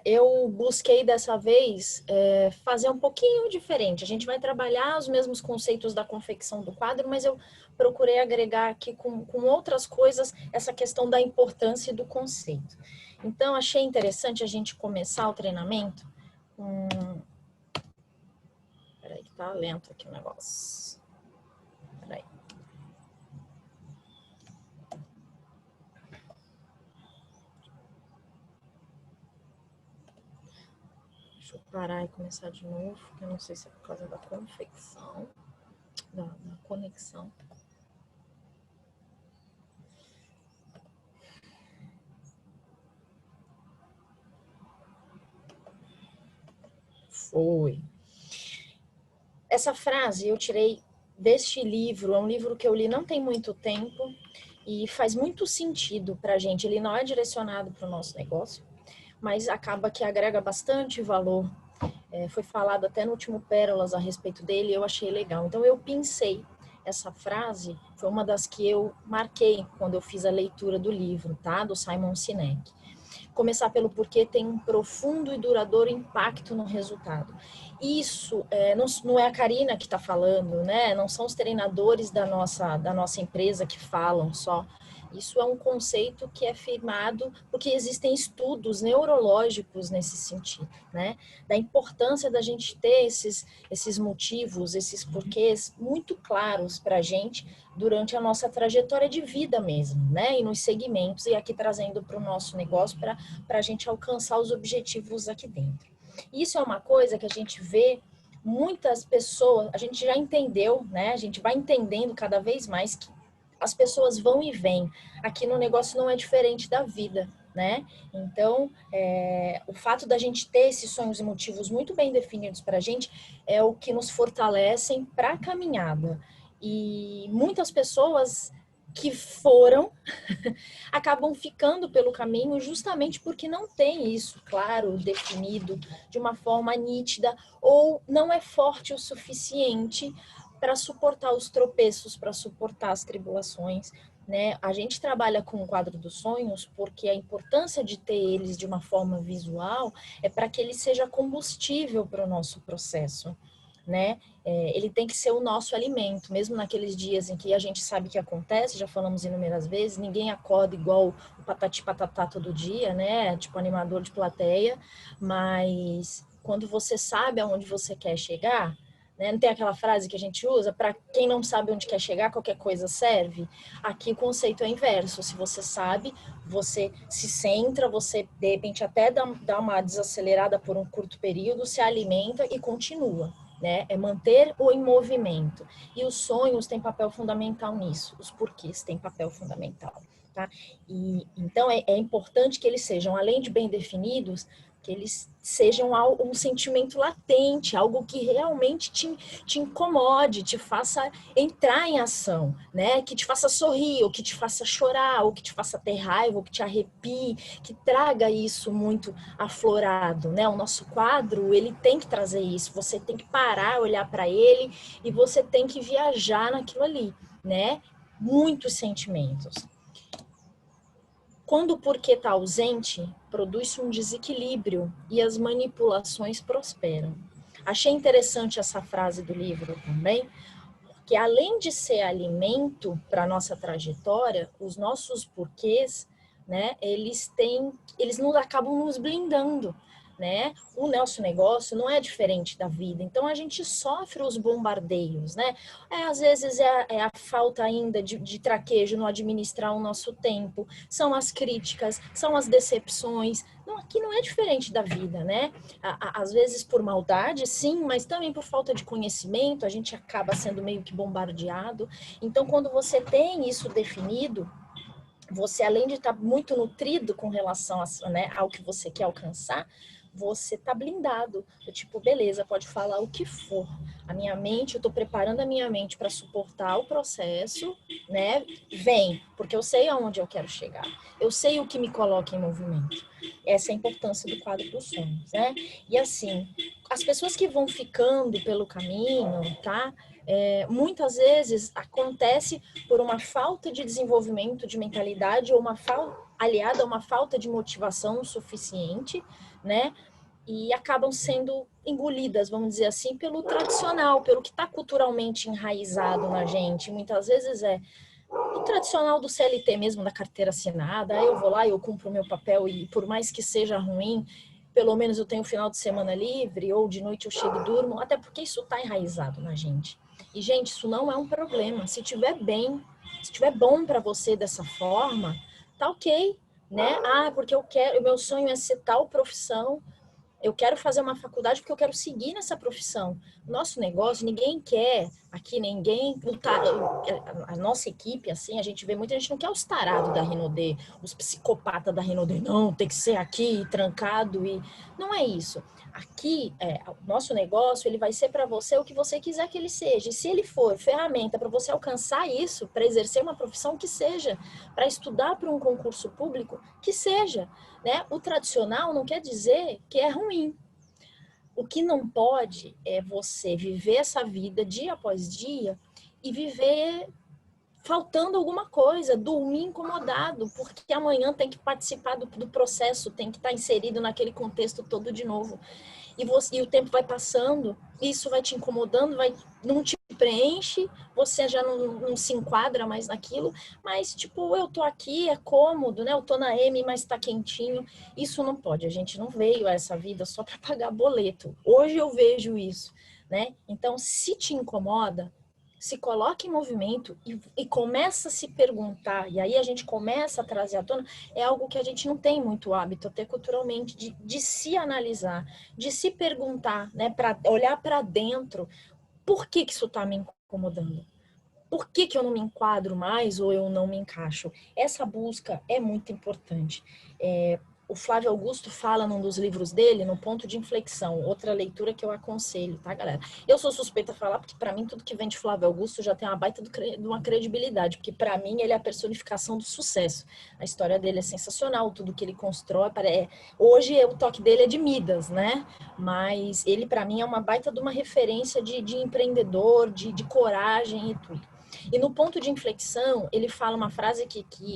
Eu busquei dessa vez fazer um pouquinho diferente. A gente vai trabalhar os mesmos conceitos da confecção do quadro, mas eu procurei agregar aqui com outras coisas essa questão da importância do conceito. Então, achei interessante a gente começar o treinamento com... Peraí, que tá lento aqui o negócio. Peraí. Deixa eu parar e começar de novo, porque eu não sei se é por causa da confecção, da conexão. Foi. Essa frase eu tirei deste livro, é um livro que eu li não tem muito tempo e faz muito sentido para a gente. Ele não é direcionado para o nosso negócio, mas acaba que agrega bastante valor. Foi falado até no último Pérolas a respeito dele e eu achei legal. Então eu pensei essa frase, foi uma das que eu marquei quando eu fiz a leitura do livro, tá? Do Simon Sinek. Começar pelo porquê tem um profundo e duradouro impacto no resultado. Isso não é a Karina que está falando, né? Não são os treinadores da nossa empresa que falam só. Isso é um conceito que é firmado porque existem estudos neurológicos nesse sentido, né? Da importância da gente ter esses motivos, esses porquês muito claros para a gente durante a nossa trajetória de vida mesmo, né? E nos segmentos, e aqui trazendo para o nosso negócio, para a gente alcançar os objetivos aqui dentro. Isso é uma coisa que a gente vê muitas pessoas, a gente já entendeu, né? A gente vai entendendo cada vez mais que as pessoas vão e vêm. Aqui no negócio não é diferente da vida, né? Então, o fato da gente ter esses sonhos e motivos muito bem definidos para a gente é o que nos fortalecem para a caminhada. E muitas pessoas que foram acabam ficando pelo caminho justamente porque não tem isso claro, definido de uma forma nítida ou não é forte o suficiente para suportar os tropeços, para suportar as tribulações, né? A gente trabalha com o quadro dos sonhos porque a importância de ter eles de uma forma visual é para que ele seja combustível para o nosso processo, né? Ele tem que ser o nosso alimento, mesmo naqueles dias em que a gente sabe que acontece, já falamos inúmeras vezes, ninguém acorda igual o patati patatá todo dia, né? Tipo animador de plateia, mas quando você sabe aonde você quer chegar, né? Não tem aquela frase que a gente usa, para quem não sabe onde quer chegar, qualquer coisa serve? Aqui o conceito é inverso, se você sabe, você se centra, você de repente até dá uma desacelerada por um curto período, se alimenta e continua. Né? É manter o em movimento. E os sonhos têm papel fundamental nisso, os porquês têm papel fundamental. Tá? E, então, é importante que eles sejam, além de bem definidos, que eles sejam um sentimento latente, algo que realmente te incomode, te faça entrar em ação, né? Que te faça sorrir, ou que te faça chorar, ou que te faça ter raiva, ou que te arrepie, que traga isso muito aflorado, né? O nosso quadro, ele tem que trazer isso, você tem que parar, olhar para ele e você tem que viajar naquilo ali, né? Muitos sentimentos. Quando o porquê está ausente, produz-se um desequilíbrio e as manipulações prosperam. Achei interessante essa frase do livro também, porque além de ser alimento para a nossa trajetória, os nossos porquês, né, eles acabam nos blindando, né? O nosso negócio não é diferente da vida, então a gente sofre os bombardeios, né? Às vezes é a falta ainda de traquejo no administrar o nosso tempo, são as críticas, são as decepções. Não, aqui não é diferente da vida, né? Às vezes por maldade, sim, mas também por falta de conhecimento, a gente acaba sendo meio que bombardeado. Então, quando você tem isso definido, você, além de estar muito nutrido com relação a, né, ao que você quer alcançar, você está blindado. Tipo, beleza, pode falar o que for. A minha mente, eu estou preparando a minha mente para suportar o processo, né? Vem, porque eu sei aonde eu quero chegar. Eu sei o que me coloca em movimento. Essa é a importância do quadro dos sonhos, né? E assim, as pessoas que vão ficando pelo caminho, tá? Muitas vezes acontece por uma falta de desenvolvimento de mentalidade ou aliada a uma falta de motivação suficiente, né? E acabam sendo engolidas, vamos dizer assim, pelo tradicional, pelo que está culturalmente enraizado na gente. Muitas vezes é o tradicional do CLT mesmo, da carteira assinada. Aí eu vou lá, eu cumpro o meu papel e por mais que seja ruim, pelo menos eu tenho o final de semana livre, ou de noite eu chego e durmo, até porque isso está enraizado na gente. E, gente, isso não é um problema. Se tiver bem, se tiver bom para você dessa forma, tá ok, né? Ah, porque eu quero, o meu sonho é ser tal profissão, eu quero fazer uma faculdade porque eu quero seguir nessa profissão. Nosso negócio, ninguém quer aqui, ninguém, a nossa equipe, assim, a gente vê muita gente não quer os tarados da Renaudet, os psicopatas da Renaudet, não, tem que ser aqui, trancado, e não é isso. Aqui, o nosso negócio, ele vai ser para você o que você quiser que ele seja. E se ele for ferramenta para você alcançar isso, para exercer uma profissão, que seja. Para estudar para um concurso público, que seja. Né? O tradicional não quer dizer que é ruim. O que não pode é você viver essa vida dia após dia e viver faltando alguma coisa, dormir incomodado, porque amanhã tem que participar do processo, tem que estar inserido naquele contexto todo de novo. E o tempo vai passando, isso vai te incomodando, não te preenche, você já não se enquadra mais naquilo, mas tipo, eu tô aqui, é cômodo, né? Eu tô na M, mas tá quentinho. Isso não pode, a gente não veio a essa vida só para pagar boleto. Hoje eu vejo isso, né? Então, se te incomoda, se coloca em movimento e começa a se perguntar, e aí a gente começa a trazer à tona, é algo que a gente não tem muito hábito, até culturalmente, de se analisar, de se perguntar, né, para olhar para dentro, por que isso está me incomodando? Por que eu não me enquadro mais ou eu não me encaixo? Essa busca é muito importante. O Flávio Augusto fala num dos livros dele, no Ponto de Inflexão, outra leitura que eu aconselho, tá, galera? Eu sou suspeita a falar, porque para mim tudo que vem de Flávio Augusto já tem uma baita de uma credibilidade, porque para mim ele é a personificação do sucesso. A história dele é sensacional, tudo que ele constrói. Hoje o toque dele é de Midas, né? Mas ele para mim é uma baita de uma referência de empreendedor, de coragem e tudo. E no Ponto de Inflexão, ele fala uma frase que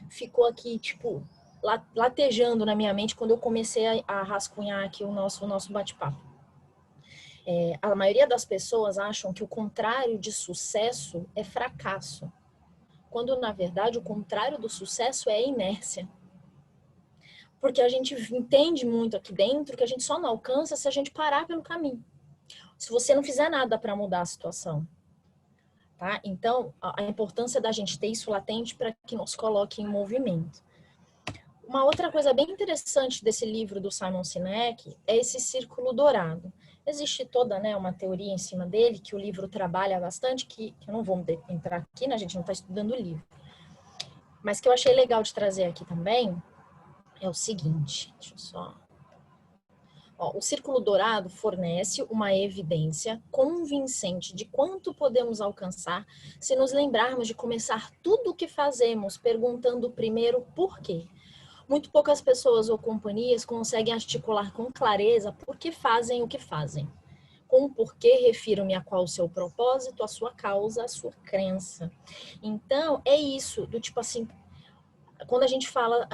ficou aqui, tipo, latejando na minha mente quando eu comecei a rascunhar aqui o nosso bate-papo. A maioria das pessoas acham que o contrário de sucesso é fracasso, quando na verdade o contrário do sucesso é inércia. Porque a gente entende muito aqui dentro que a gente só não alcança se a gente parar pelo caminho. Se você não fizer nada para mudar a situação. Tá? Então, a importância da gente ter isso latente para que nos coloque em movimento. Uma outra coisa bem interessante desse livro do Simon Sinek é esse círculo dourado. Existe toda, né, uma teoria em cima dele, que o livro trabalha bastante, que eu não vou entrar aqui, né, a gente não está estudando o livro. Mas que eu achei legal de trazer aqui também é o seguinte, deixa eu só... o círculo dourado fornece uma evidência convincente de quanto podemos alcançar se nos lembrarmos de começar tudo o que fazemos perguntando primeiro por quê. Muito poucas pessoas ou companhias conseguem articular com clareza por que fazem o que fazem. Com o porquê, refiro-me a qual o seu propósito, a sua causa, a sua crença. Então, é isso, do tipo assim, quando a gente fala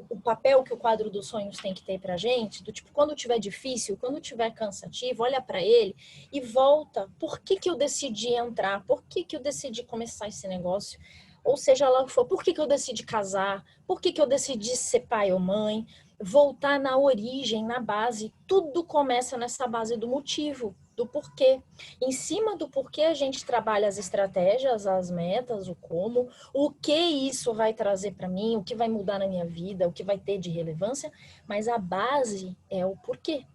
o papel que o quadro dos sonhos tem que ter pra gente, do tipo, quando tiver difícil, quando tiver cansativo, olha para ele e volta. Por que eu decidi entrar? Por que eu decidi começar esse negócio? Ou seja lá o que for, por que eu decidi casar? Por que eu decidi ser pai ou mãe? Voltar na origem, na base. Tudo começa nessa base do motivo, do porquê. Em cima do porquê a gente trabalha as estratégias, as metas, o como, o que isso vai trazer para mim, o que vai mudar na minha vida, o que vai ter de relevância, mas a base é o porquê.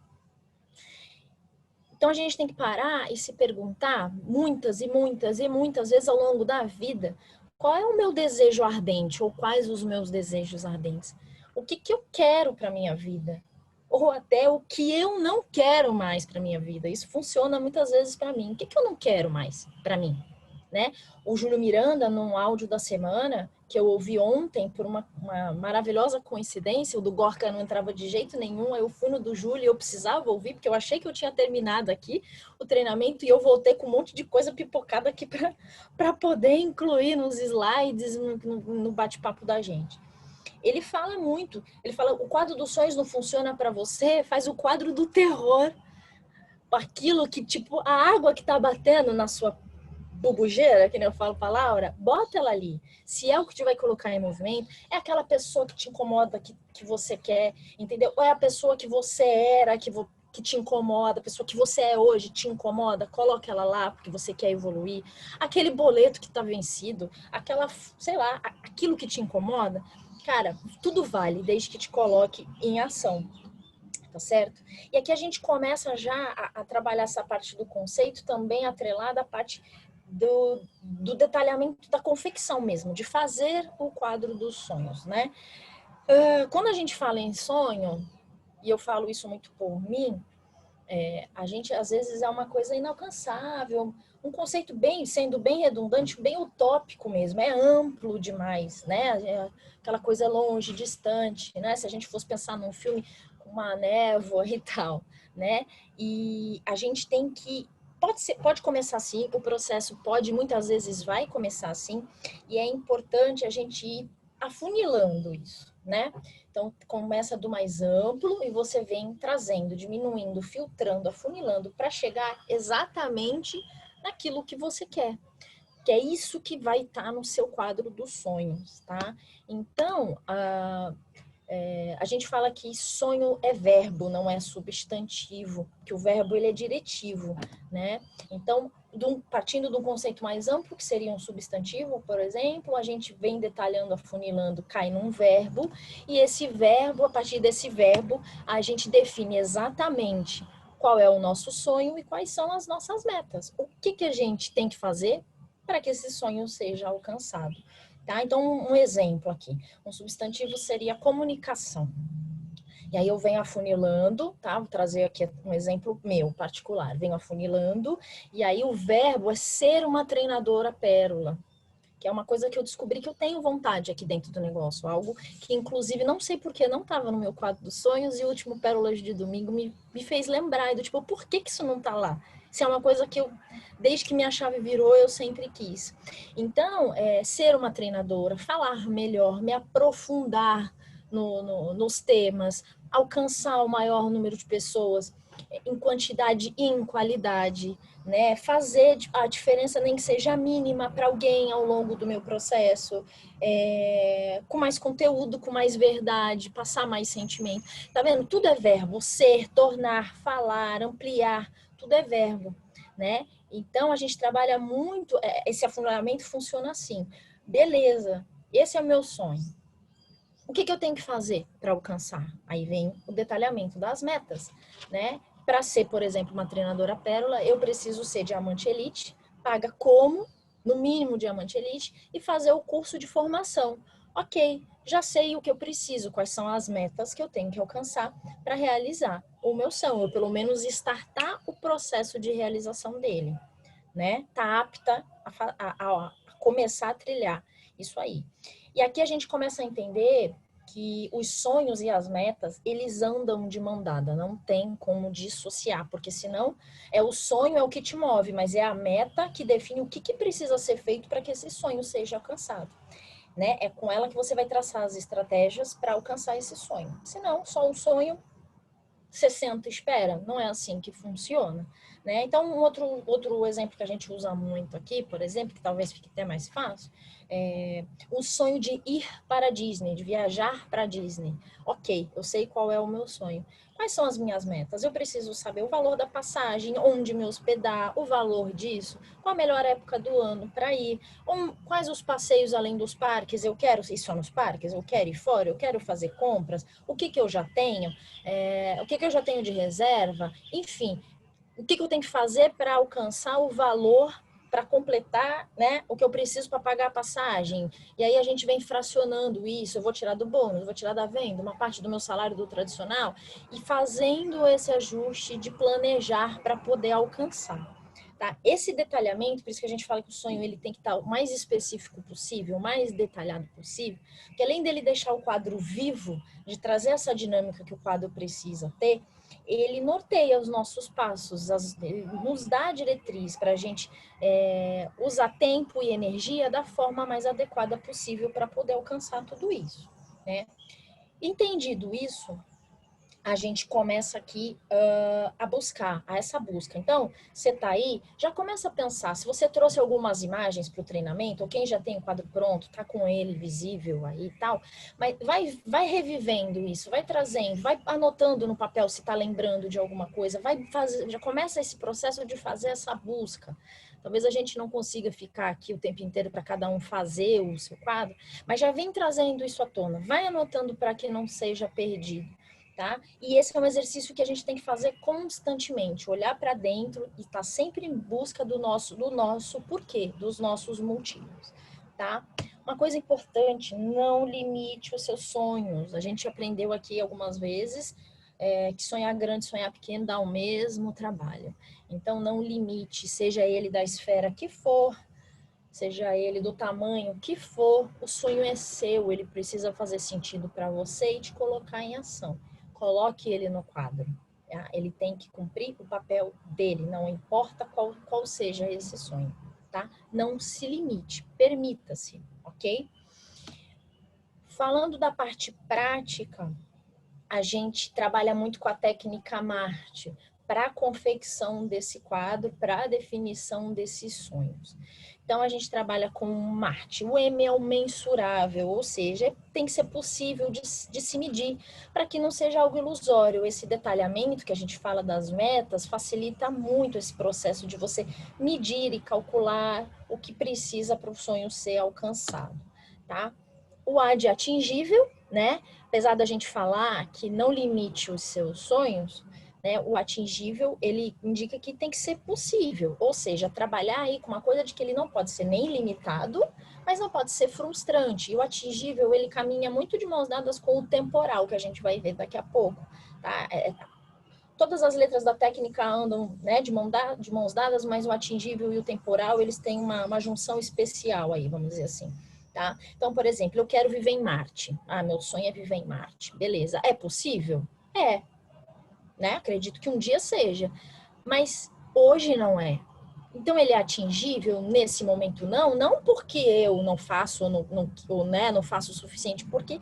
Então a gente tem que parar e se perguntar muitas e muitas e muitas vezes ao longo da vida, qual é o meu desejo ardente ou quais os meus desejos ardentes? O que eu quero para minha vida? Ou até o que eu não quero mais para minha vida. Isso funciona muitas vezes para mim. O que eu não quero mais para mim? Né? O Júlio Miranda, num áudio da semana, que eu ouvi ontem, por uma maravilhosa coincidência, o do Gorka não entrava de jeito nenhum, eu fui no do Júlio e eu precisava ouvir, porque eu achei que eu tinha terminado aqui o treinamento e eu voltei com um monte de coisa pipocada aqui para poder incluir nos slides, no bate-papo da gente. Ele fala muito. Ele fala, o quadro dos sonhos não funciona para você, faz o quadro do terror. Aquilo que, tipo, a água que tá batendo na sua bubujeira, que nem eu falo pra Laura, bota ela ali. Se é o que te vai colocar em movimento, é aquela pessoa que te incomoda, que você quer, entendeu? Ou é a pessoa que você era, que te incomoda, a pessoa que você é hoje te incomoda, coloca ela lá porque você quer evoluir. Aquele boleto que tá vencido, aquela, sei lá, aquilo que te incomoda, cara, tudo vale desde que te coloque em ação. Tá certo? E aqui a gente começa já a trabalhar essa parte do conceito também atrelada à parte do detalhamento da confecção mesmo, de fazer o quadro dos sonhos, né? Quando a gente fala em sonho, e eu falo isso muito por mim, a gente às vezes é uma coisa inalcançável, um conceito bem, sendo bem redundante, bem utópico mesmo, é amplo demais, né? É aquela coisa longe, distante, né? Se a gente fosse pensar num filme com uma névoa e tal, né? E a gente tem que pode começar assim, o processo pode, muitas vezes vai começar assim, e é importante a gente ir afunilando isso, né? Então, começa do mais amplo e você vem trazendo, diminuindo, filtrando, afunilando para chegar exatamente naquilo que você quer. Que é isso que vai estar no seu quadro dos sonhos, tá? Então, a gente fala que sonho é verbo, não é substantivo, que o verbo ele é diretivo, né? Então, partindo de um conceito mais amplo, que seria um substantivo, por exemplo, a gente vem detalhando, afunilando, cai num verbo, e esse verbo, a partir desse verbo, a gente define exatamente qual é o nosso sonho e quais são as nossas metas. O que a gente tem que fazer para que esse sonho seja alcançado. Tá? Então, um exemplo aqui. Um substantivo seria comunicação. E aí eu venho afunilando, tá? Vou trazer aqui um exemplo meu particular. Venho afunilando, e aí o verbo é ser uma treinadora pérola, que é uma coisa que eu descobri que eu tenho vontade aqui dentro do negócio. Algo que, inclusive, não sei por que não estava no meu quadro dos sonhos, e o último Pérolas de Domingo me fez lembrar, do tipo, por que isso não está lá? Isso é uma coisa que eu, desde que minha chave virou, eu sempre quis. Então, ser uma treinadora, falar melhor, me aprofundar nos temas, alcançar o maior número de pessoas em quantidade e em qualidade, né? Fazer a diferença, nem que seja mínima, para alguém ao longo do meu processo, com mais conteúdo, com mais verdade, passar mais sentimento. Tá vendo? Tudo é verbo. Ser, tornar, falar, ampliar, tudo é verbo, né? Então, a gente trabalha muito, esse afunilamento funciona assim. Beleza, esse é o meu sonho. O que eu tenho que fazer para alcançar? Aí vem o detalhamento das metas, né? Para ser, por exemplo, uma treinadora pérola, eu preciso ser diamante elite, paga como, no mínimo diamante elite, e fazer o curso de formação. Ok, já sei o que eu preciso, quais são as metas que eu tenho que alcançar para realizar o meu sonho, ou pelo menos startar o processo de realização dele, né? Tá apta a começar a trilhar isso aí. E aqui a gente começa a entender que os sonhos e as metas, eles andam de mão dada, não tem como dissociar, porque senão o sonho é o que te move, mas é a meta que define o que precisa ser feito para que esse sonho seja alcançado. Né? É com ela que você vai traçar as estratégias para alcançar esse sonho. Senão, só um sonho, você senta e espera. Não é assim que funciona. Né? Então, outro exemplo que a gente usa muito aqui, por exemplo, que talvez fique até mais fácil, é o sonho de ir para a Disney, de viajar para a Disney. Ok, eu sei qual é o meu sonho. Quais são as minhas metas? Eu preciso saber o valor da passagem, onde me hospedar, o valor disso, qual a melhor época do ano para ir, quais os passeios além dos parques, eu quero ir só nos parques, eu quero ir fora, eu quero fazer compras, o que eu já tenho, o que eu já tenho de reserva, enfim, o que eu tenho que fazer para alcançar o valor, para completar, né, o que eu preciso para pagar a passagem. E aí a gente vem fracionando isso, eu vou tirar do bônus, eu vou tirar da venda, uma parte do meu salário do tradicional, e fazendo esse ajuste de planejar para poder alcançar. Tá? Esse detalhamento, por isso que a gente fala que o sonho ele tem que estar o mais específico possível, o mais detalhado possível, que além dele deixar o quadro vivo, de trazer essa dinâmica que o quadro precisa ter, ele norteia os nossos passos, nos dá a diretriz para a gente usar tempo e energia da forma mais adequada possível para poder alcançar tudo isso. né? Entendido isso, a gente começa aqui a buscar, a essa busca. Então, você tá aí, já começa a pensar, se você trouxe algumas imagens para o treinamento, ou quem já tem o quadro pronto, tá com ele visível aí e tal, mas vai revivendo isso, vai trazendo, vai anotando no papel se tá lembrando de alguma coisa, vai fazer, já começa esse processo de fazer essa busca. Talvez a gente não consiga ficar aqui o tempo inteiro para cada um fazer o seu quadro, mas já vem trazendo isso à tona, vai anotando para que não seja perdido. Tá? E esse é um exercício que a gente tem que fazer constantemente, olhar para dentro e estar sempre em busca do nosso porquê, dos nossos motivos, tá? Uma coisa importante, não limite os seus sonhos. A gente aprendeu aqui algumas vezes que sonhar grande, sonhar pequeno dá o mesmo trabalho. Então não limite, seja ele da esfera que for, seja ele do tamanho que for, o sonho é seu, ele precisa fazer sentido para você e te colocar em ação. Coloque ele no quadro. Tá? Ele tem que cumprir o papel dele, não importa qual seja esse sonho. Tá? Não se limite, permita-se, ok? Falando da parte prática, a gente trabalha muito com a técnica Marte para a confecção desse quadro, para a definição desses sonhos. Então, a gente trabalha com Marte. O M é o mensurável, ou seja, tem que ser possível de se medir, para que não seja algo ilusório. Esse detalhamento que a gente fala das metas facilita muito esse processo de você medir e calcular o que precisa para o sonho ser alcançado, tá? O A de atingível, né? Apesar da gente falar que não limite os seus sonhos, né, o atingível, ele indica que tem que ser possível, ou seja, trabalhar aí com uma coisa de que ele não pode ser nem limitado, mas não pode ser frustrante. E o atingível, ele caminha muito de mãos dadas com o temporal, que a gente vai ver daqui a pouco, tá? Todas as letras da técnica andam, né, de mãos dadas, mas o atingível e o temporal, eles têm uma junção especial aí, vamos dizer assim. Tá? Então, por exemplo, eu quero viver em Marte. Ah, meu sonho é viver em Marte. Beleza. É possível? É, né? Acredito que um dia seja. Mas hoje não é. Então, ele é atingível nesse momento não porque eu não faço ou, né, não faço o suficiente, porque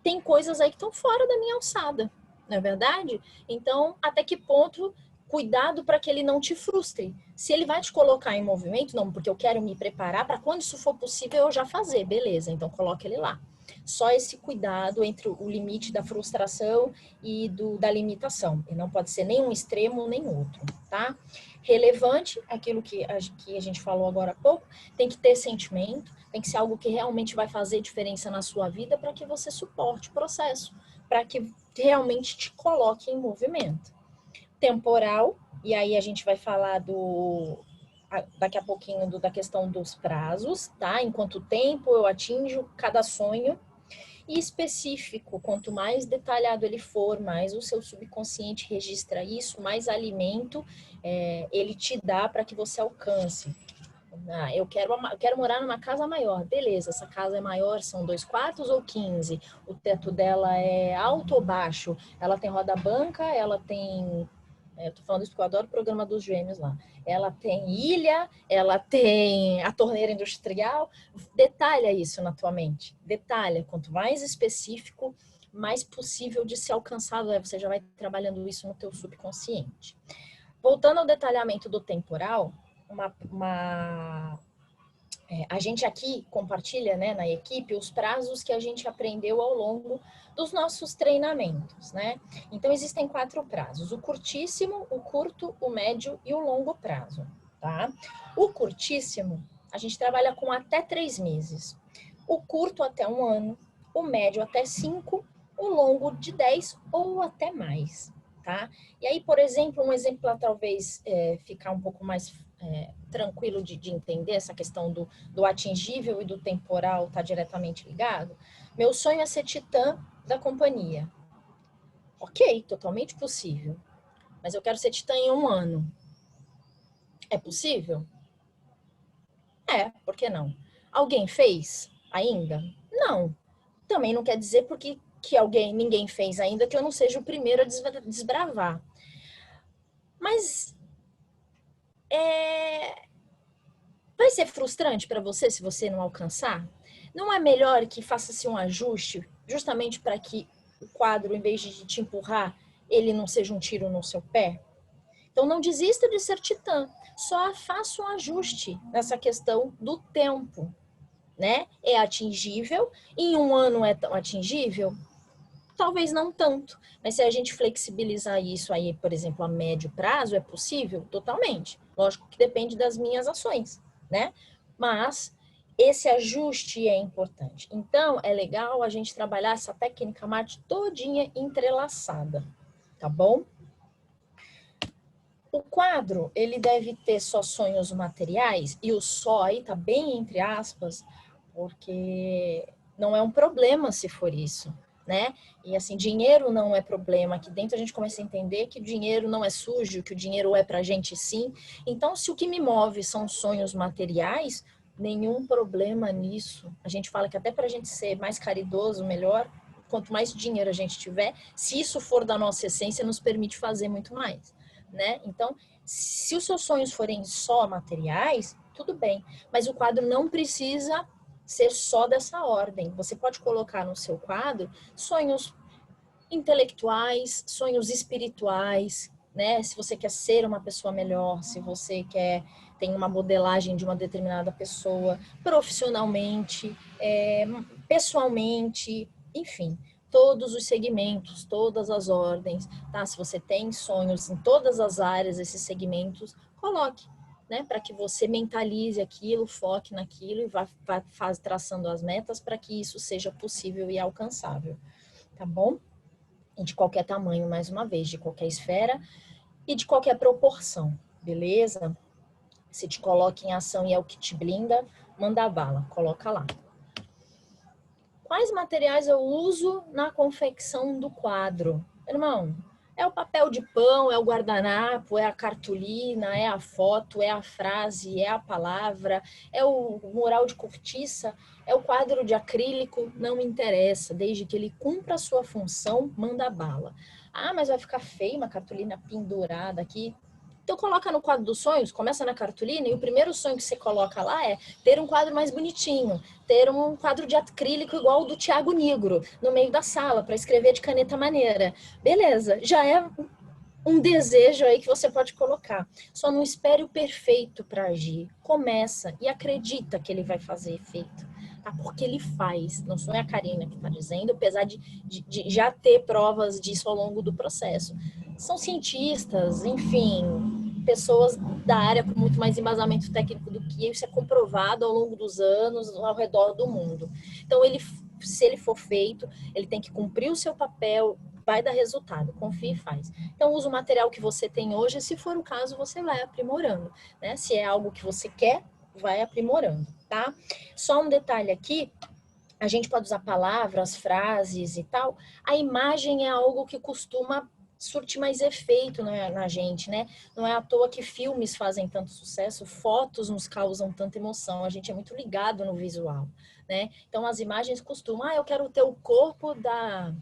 tem coisas aí que estão fora da minha alçada, não é verdade? Então, até que ponto cuidado para que ele não te frustre. Se ele vai te colocar em movimento, não, porque eu quero me preparar para quando isso for possível eu já fazer, beleza, então coloque ele lá. Só esse cuidado entre o limite da frustração e da limitação. E não pode ser nem um extremo nem outro, tá? Relevante, aquilo que a gente falou agora há pouco, tem que ter sentimento, tem que ser algo que realmente vai fazer diferença na sua vida para que você suporte o processo, para que realmente te coloque em movimento. Temporal, e aí a gente vai falar daqui a pouquinho da questão dos prazos, tá? Em quanto tempo eu atinjo cada sonho. E específico, quanto mais detalhado ele for, mais o seu subconsciente registra isso, mais alimento ele te dá para que você alcance. Ah, eu quero morar numa casa maior. Beleza, essa casa é maior, são 2 quartos ou 15? O teto dela é alto ou baixo? Ela tem roda banca, ela tem... Eu tô falando isso porque eu adoro o programa dos gêmeos lá. Ela tem ilha, ela tem a torneira industrial. Detalha isso na tua mente. Detalha. Quanto mais específico, mais possível de ser alcançado é. Você já vai trabalhando isso no teu subconsciente. Voltando ao detalhamento do temporal, a gente aqui compartilha, né, na equipe os prazos que a gente aprendeu ao longo dos nossos treinamentos, né? Então existem 4 prazos: o curtíssimo, o curto, o médio e o longo prazo, tá? O curtíssimo a gente trabalha com até 3 meses, o curto até 1 ano, o médio até 5, o longo de 10 ou até mais, tá? E aí, por exemplo, um exemplo para talvez ficar um pouco mais tranquilo de entender essa questão do atingível e do temporal tá diretamente ligado. Meu sonho é ser titã da companhia. Ok, totalmente possível. Mas eu quero ser titã em 1 ano. É possível? É, por que não? Alguém fez ainda? Não. Também não quer dizer porque que ninguém fez ainda que eu não seja o primeiro a desbravar. Mas vai ser frustrante para você se você não alcançar? Não é melhor que faça-se um ajuste justamente para que o quadro, em vez de te empurrar, ele não seja um tiro no seu pé? Então, não desista de ser titã, só faça um ajuste nessa questão do tempo, né? É atingível, em um ano é tão atingível? Talvez não tanto, mas se a gente flexibilizar isso aí, por exemplo, a médio prazo, é possível? Totalmente. Lógico que depende das minhas ações, né? Mas esse ajuste é importante. Então, é legal a gente trabalhar essa técnica Marte todinha entrelaçada, tá bom? O quadro, ele deve ter só sonhos materiais, e o só aí tá bem entre aspas, porque não é um problema se for isso, né? E assim, dinheiro não é problema. Aqui dentro a gente começa a entender que o dinheiro não é sujo, que o dinheiro é pra gente sim. Então, se o que me move são sonhos materiais, nenhum problema nisso. A gente fala que até pra gente ser mais caridoso, melhor, quanto mais dinheiro a gente tiver, se isso for da nossa essência, nos permite fazer muito mais, né? Então, se os seus sonhos forem só materiais, tudo bem, mas o quadro não precisa ser só dessa ordem. Você pode colocar no seu quadro sonhos intelectuais, sonhos espirituais, né? Se você quer ser uma pessoa melhor, se você quer tem uma modelagem de uma determinada pessoa, profissionalmente, pessoalmente, enfim, todos os segmentos, todas as ordens, tá? Se você tem sonhos em todas as áreas, esses segmentos, coloque, né? Para que você mentalize aquilo, foque naquilo e vá traçando as metas para que isso seja possível e alcançável, tá bom? E de qualquer tamanho, mais uma vez, de qualquer esfera e de qualquer proporção, beleza? Se te coloca em ação e é o que te blinda, manda bala, coloca lá. Quais materiais eu uso na confecção do quadro? Irmão, é o papel de pão, é o guardanapo, é a cartolina, é a foto, é a frase, é a palavra, é o mural de cortiça, é o quadro de acrílico, não me interessa, desde que ele cumpra a sua função, manda bala. Ah, mas vai ficar feio uma cartolina pendurada aqui. Então coloca no quadro dos sonhos, começa na cartolina e o primeiro sonho que você coloca lá é ter um quadro mais bonitinho, ter um quadro de acrílico igual o do Tiago Nigro no meio da sala para escrever de caneta maneira. Beleza, já é um desejo aí que você pode colocar. Só não espere o perfeito para agir. Começa e acredita que ele vai fazer efeito. Tá? Porque ele faz. Não sou a Karina que está dizendo, apesar de já ter provas disso ao longo do processo. São cientistas, enfim, pessoas da área com muito mais embasamento técnico do que eu. Isso é comprovado ao longo dos anos, ao redor do mundo. Então, ele, se ele for feito, ele tem que cumprir o seu papel, vai dar resultado, confia e faz. Então, usa o material que você tem hoje, se for o caso, você vai aprimorando, né? Se é algo que você quer, vai aprimorando, tá? Só um detalhe aqui, a gente pode usar palavras, frases e tal, a imagem é algo que costuma surtir mais efeito na gente, né? Não é à toa que filmes fazem tanto sucesso, fotos nos causam tanta emoção, a gente é muito ligado no visual, né? Então, as imagens costumam, eu quero ter o corpo da...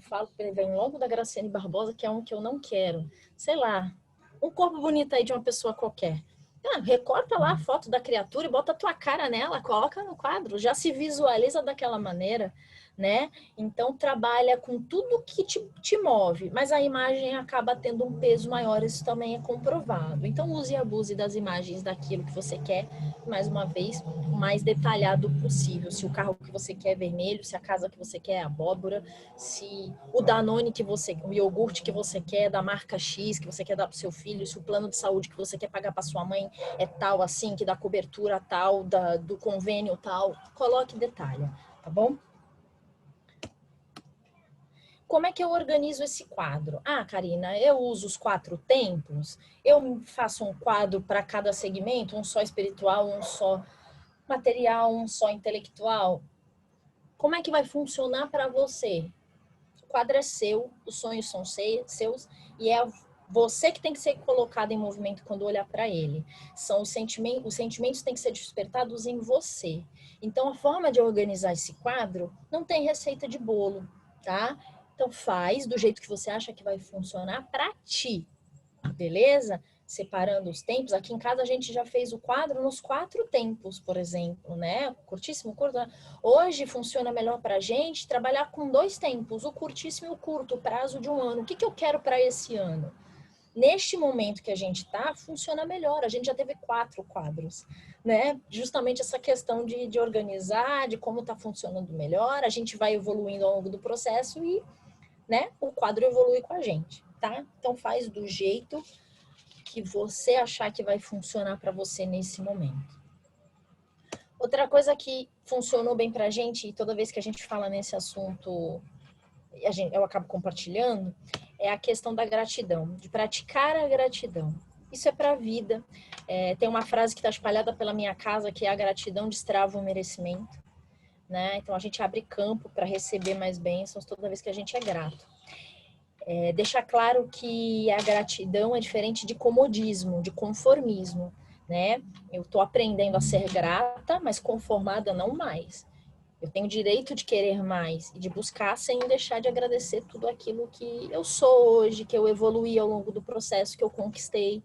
Falo, vem logo da Graciane Barbosa, que é um que eu não quero. Sei lá, um corpo bonito aí de uma pessoa qualquer. Recorta lá a foto da criatura e bota a tua cara nela, coloca no quadro, já se visualiza daquela maneira, né? Então trabalha com tudo que te move, mas a imagem acaba tendo um peso maior, isso também é comprovado. Então use e abuse das imagens daquilo que você quer, mais uma vez, o mais detalhado possível. Se o carro que você quer é vermelho, se a casa que você quer é abóbora, se o Danone que você, o iogurte que você quer da marca X, que você quer dar para o seu filho, se o plano de saúde que você quer pagar para sua mãe é tal assim, que dá cobertura tal, do convênio tal, coloque detalhe, tá bom? Como é que eu organizo esse quadro? Ah, Karina, eu uso os 4 tempos, eu faço um quadro para cada segmento, um só espiritual, um só material, um só intelectual. Como é que vai funcionar para você? O quadro é seu, os sonhos são seus e é você que tem que ser colocado em movimento quando olhar para ele. São os sentimentos têm que ser despertados em você. Então, a forma de organizar esse quadro não tem receita de bolo, tá? Então, faz do jeito que você acha que vai funcionar para ti, beleza? separando os tempos. Aqui em casa a gente já fez o quadro nos 4 tempos, por exemplo, né? Curtíssimo, curto. Hoje funciona melhor para a gente trabalhar com 2 tempos, o curtíssimo e o curto, o prazo de um ano. O que eu quero para esse ano? Neste momento que a gente está, funciona melhor. A gente já teve 4 quadros, né? Justamente essa questão de organizar, de como está funcionando melhor. A gente vai evoluindo ao longo do processo e, né, o quadro evolui com a gente, tá? Então faz do jeito que você achar que vai funcionar para você nesse momento. Outra coisa que funcionou bem para a gente, e toda vez que a gente fala nesse assunto, eu acabo compartilhando, é a questão da gratidão, de praticar a gratidão. Isso é para a vida. Tem uma frase que está espalhada pela minha casa, que é: a gratidão destrava o merecimento. Né? Então a gente abre campo para receber mais bênçãos toda vez que a gente é grato. Deixar claro que a gratidão é diferente de comodismo, de conformismo, né? Eu estou aprendendo a ser grata, mas conformada não mais. Eu tenho o direito de querer mais e de buscar sem deixar de agradecer tudo aquilo que eu sou hoje, que eu evoluí ao longo do processo, que eu conquistei,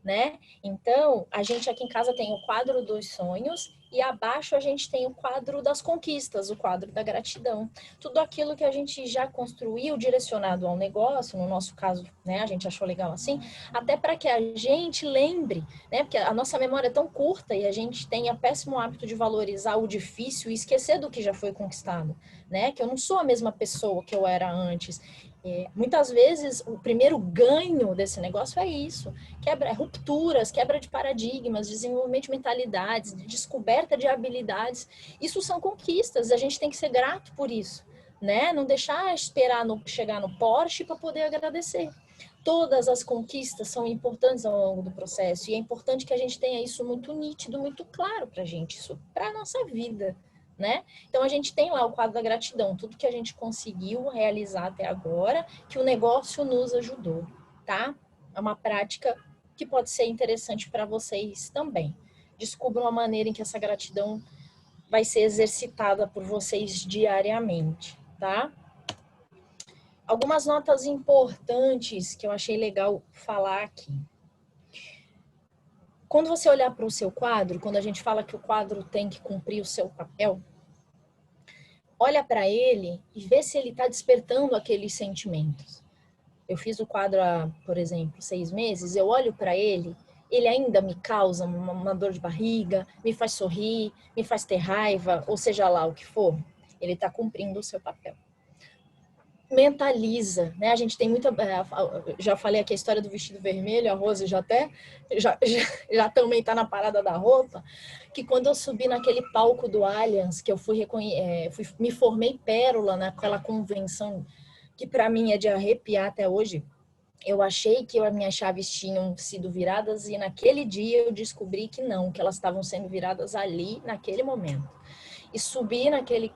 né? Então, a gente aqui em casa tem o quadro dos sonhos e abaixo a gente tem o quadro das conquistas, o quadro da gratidão. Tudo aquilo que a gente já construiu direcionado ao negócio, no nosso caso, né, a gente achou legal assim, até para que a gente lembre, né? Porque a nossa memória é tão curta e a gente tem o péssimo hábito de valorizar o difícil e esquecer do que já foi conquistado, né? Que eu não sou a mesma pessoa que eu era antes. Muitas vezes o primeiro ganho desse negócio é isso: rupturas, quebra de paradigmas, desenvolvimento de mentalidades, de descoberta de habilidades. Isso são conquistas, a gente tem que ser grato por isso, né? Não deixar esperar chegar no Porsche para poder agradecer. Todas as conquistas são importantes ao longo do processo e é importante que a gente tenha isso muito nítido, muito claro para a gente, isso para a nossa vida, né? Então a gente tem lá o quadro da gratidão, tudo que a gente conseguiu realizar até agora, que o negócio nos ajudou, tá? É uma prática que pode ser interessante para vocês também. Descubram uma maneira em que essa gratidão vai ser exercitada por vocês diariamente, tá? Algumas notas importantes que eu achei legal falar aqui. Quando você olhar para o seu quadro, quando a gente fala que o quadro tem que cumprir o seu papel, olha para ele e vê se ele está despertando aqueles sentimentos. Eu fiz o quadro há, por exemplo, 6 meses, eu olho para ele, ele ainda me causa uma dor de barriga, me faz sorrir, me faz ter raiva, ou seja lá o que for, ele está cumprindo o seu papel. Mentaliza, né? A gente tem muita... Já falei aqui a história do vestido vermelho, a Rose já também está na parada da roupa, que quando eu subi naquele palco do Allianz, que eu me formei pérola naquela convenção que para mim é de arrepiar até hoje, eu achei que as minhas chaves tinham sido viradas e naquele dia eu descobri que não, que elas estavam sendo viradas ali, naquele momento. E subir naquele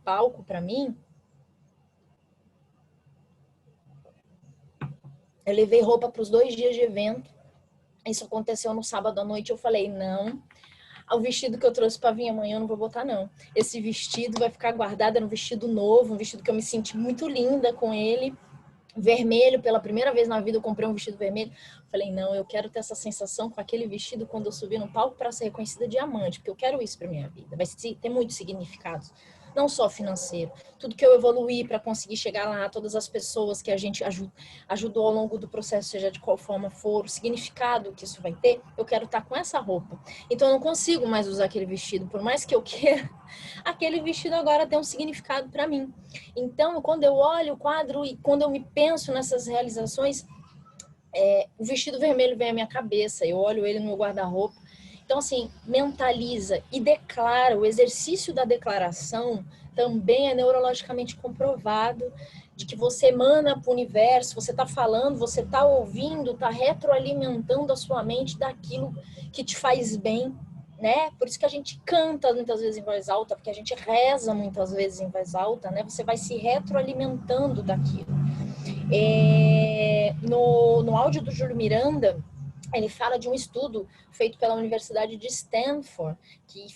palco, para mim, eu levei roupa para os 2 dias de evento. Isso aconteceu no sábado à noite. Eu falei, não, o vestido que eu trouxe para vir amanhã eu não vou botar, não. Esse vestido vai ficar guardado, era um vestido novo, um vestido que eu me senti muito linda com ele. Vermelho, pela primeira vez na vida eu comprei um vestido vermelho. Falei, não, eu quero ter essa sensação com aquele vestido quando eu subir no palco para ser reconhecida diamante, porque eu quero isso para minha vida. Vai ter muitos significados, não só financeiro. Tudo que eu evoluí para conseguir chegar lá, todas as pessoas que a gente ajudou ao longo do processo, seja de qual forma for, o significado que isso vai ter, eu quero estar com essa roupa. Então eu não consigo mais usar aquele vestido, por mais que eu queira, aquele vestido agora tem um significado para mim. Então, quando eu olho o quadro e quando eu me penso nessas realizações, o vestido vermelho vem à minha cabeça, eu olho ele no meu guarda-roupa. Então, assim, mentaliza e declara. O exercício da declaração também é neurologicamente comprovado, de que você emana para o universo, você está falando, você está ouvindo, está retroalimentando a sua mente daquilo que te faz bem, né? Por isso que a gente canta muitas vezes em voz alta, porque a gente reza muitas vezes em voz alta, né? Você vai se retroalimentando daquilo. No áudio do Júlio Miranda, ele fala de um estudo feito pela Universidade de Stanford, que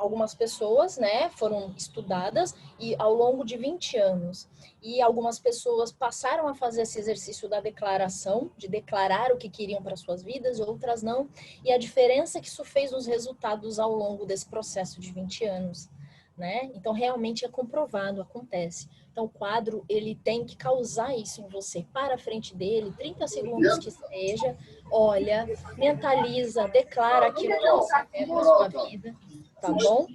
algumas pessoas, né, foram estudadas e ao longo de 20 anos. E algumas pessoas passaram a fazer esse exercício da declaração, de declarar o que queriam para suas vidas, outras não. E a diferença que isso fez nos resultados ao longo desse processo de 20 anos, né? Então, realmente é comprovado, acontece. Então, o quadro, ele tem que causar isso em você. Para a frente dele, 30 segundos que seja, olha, mentaliza, declara aquilo que você quer para sua vida, tá bom?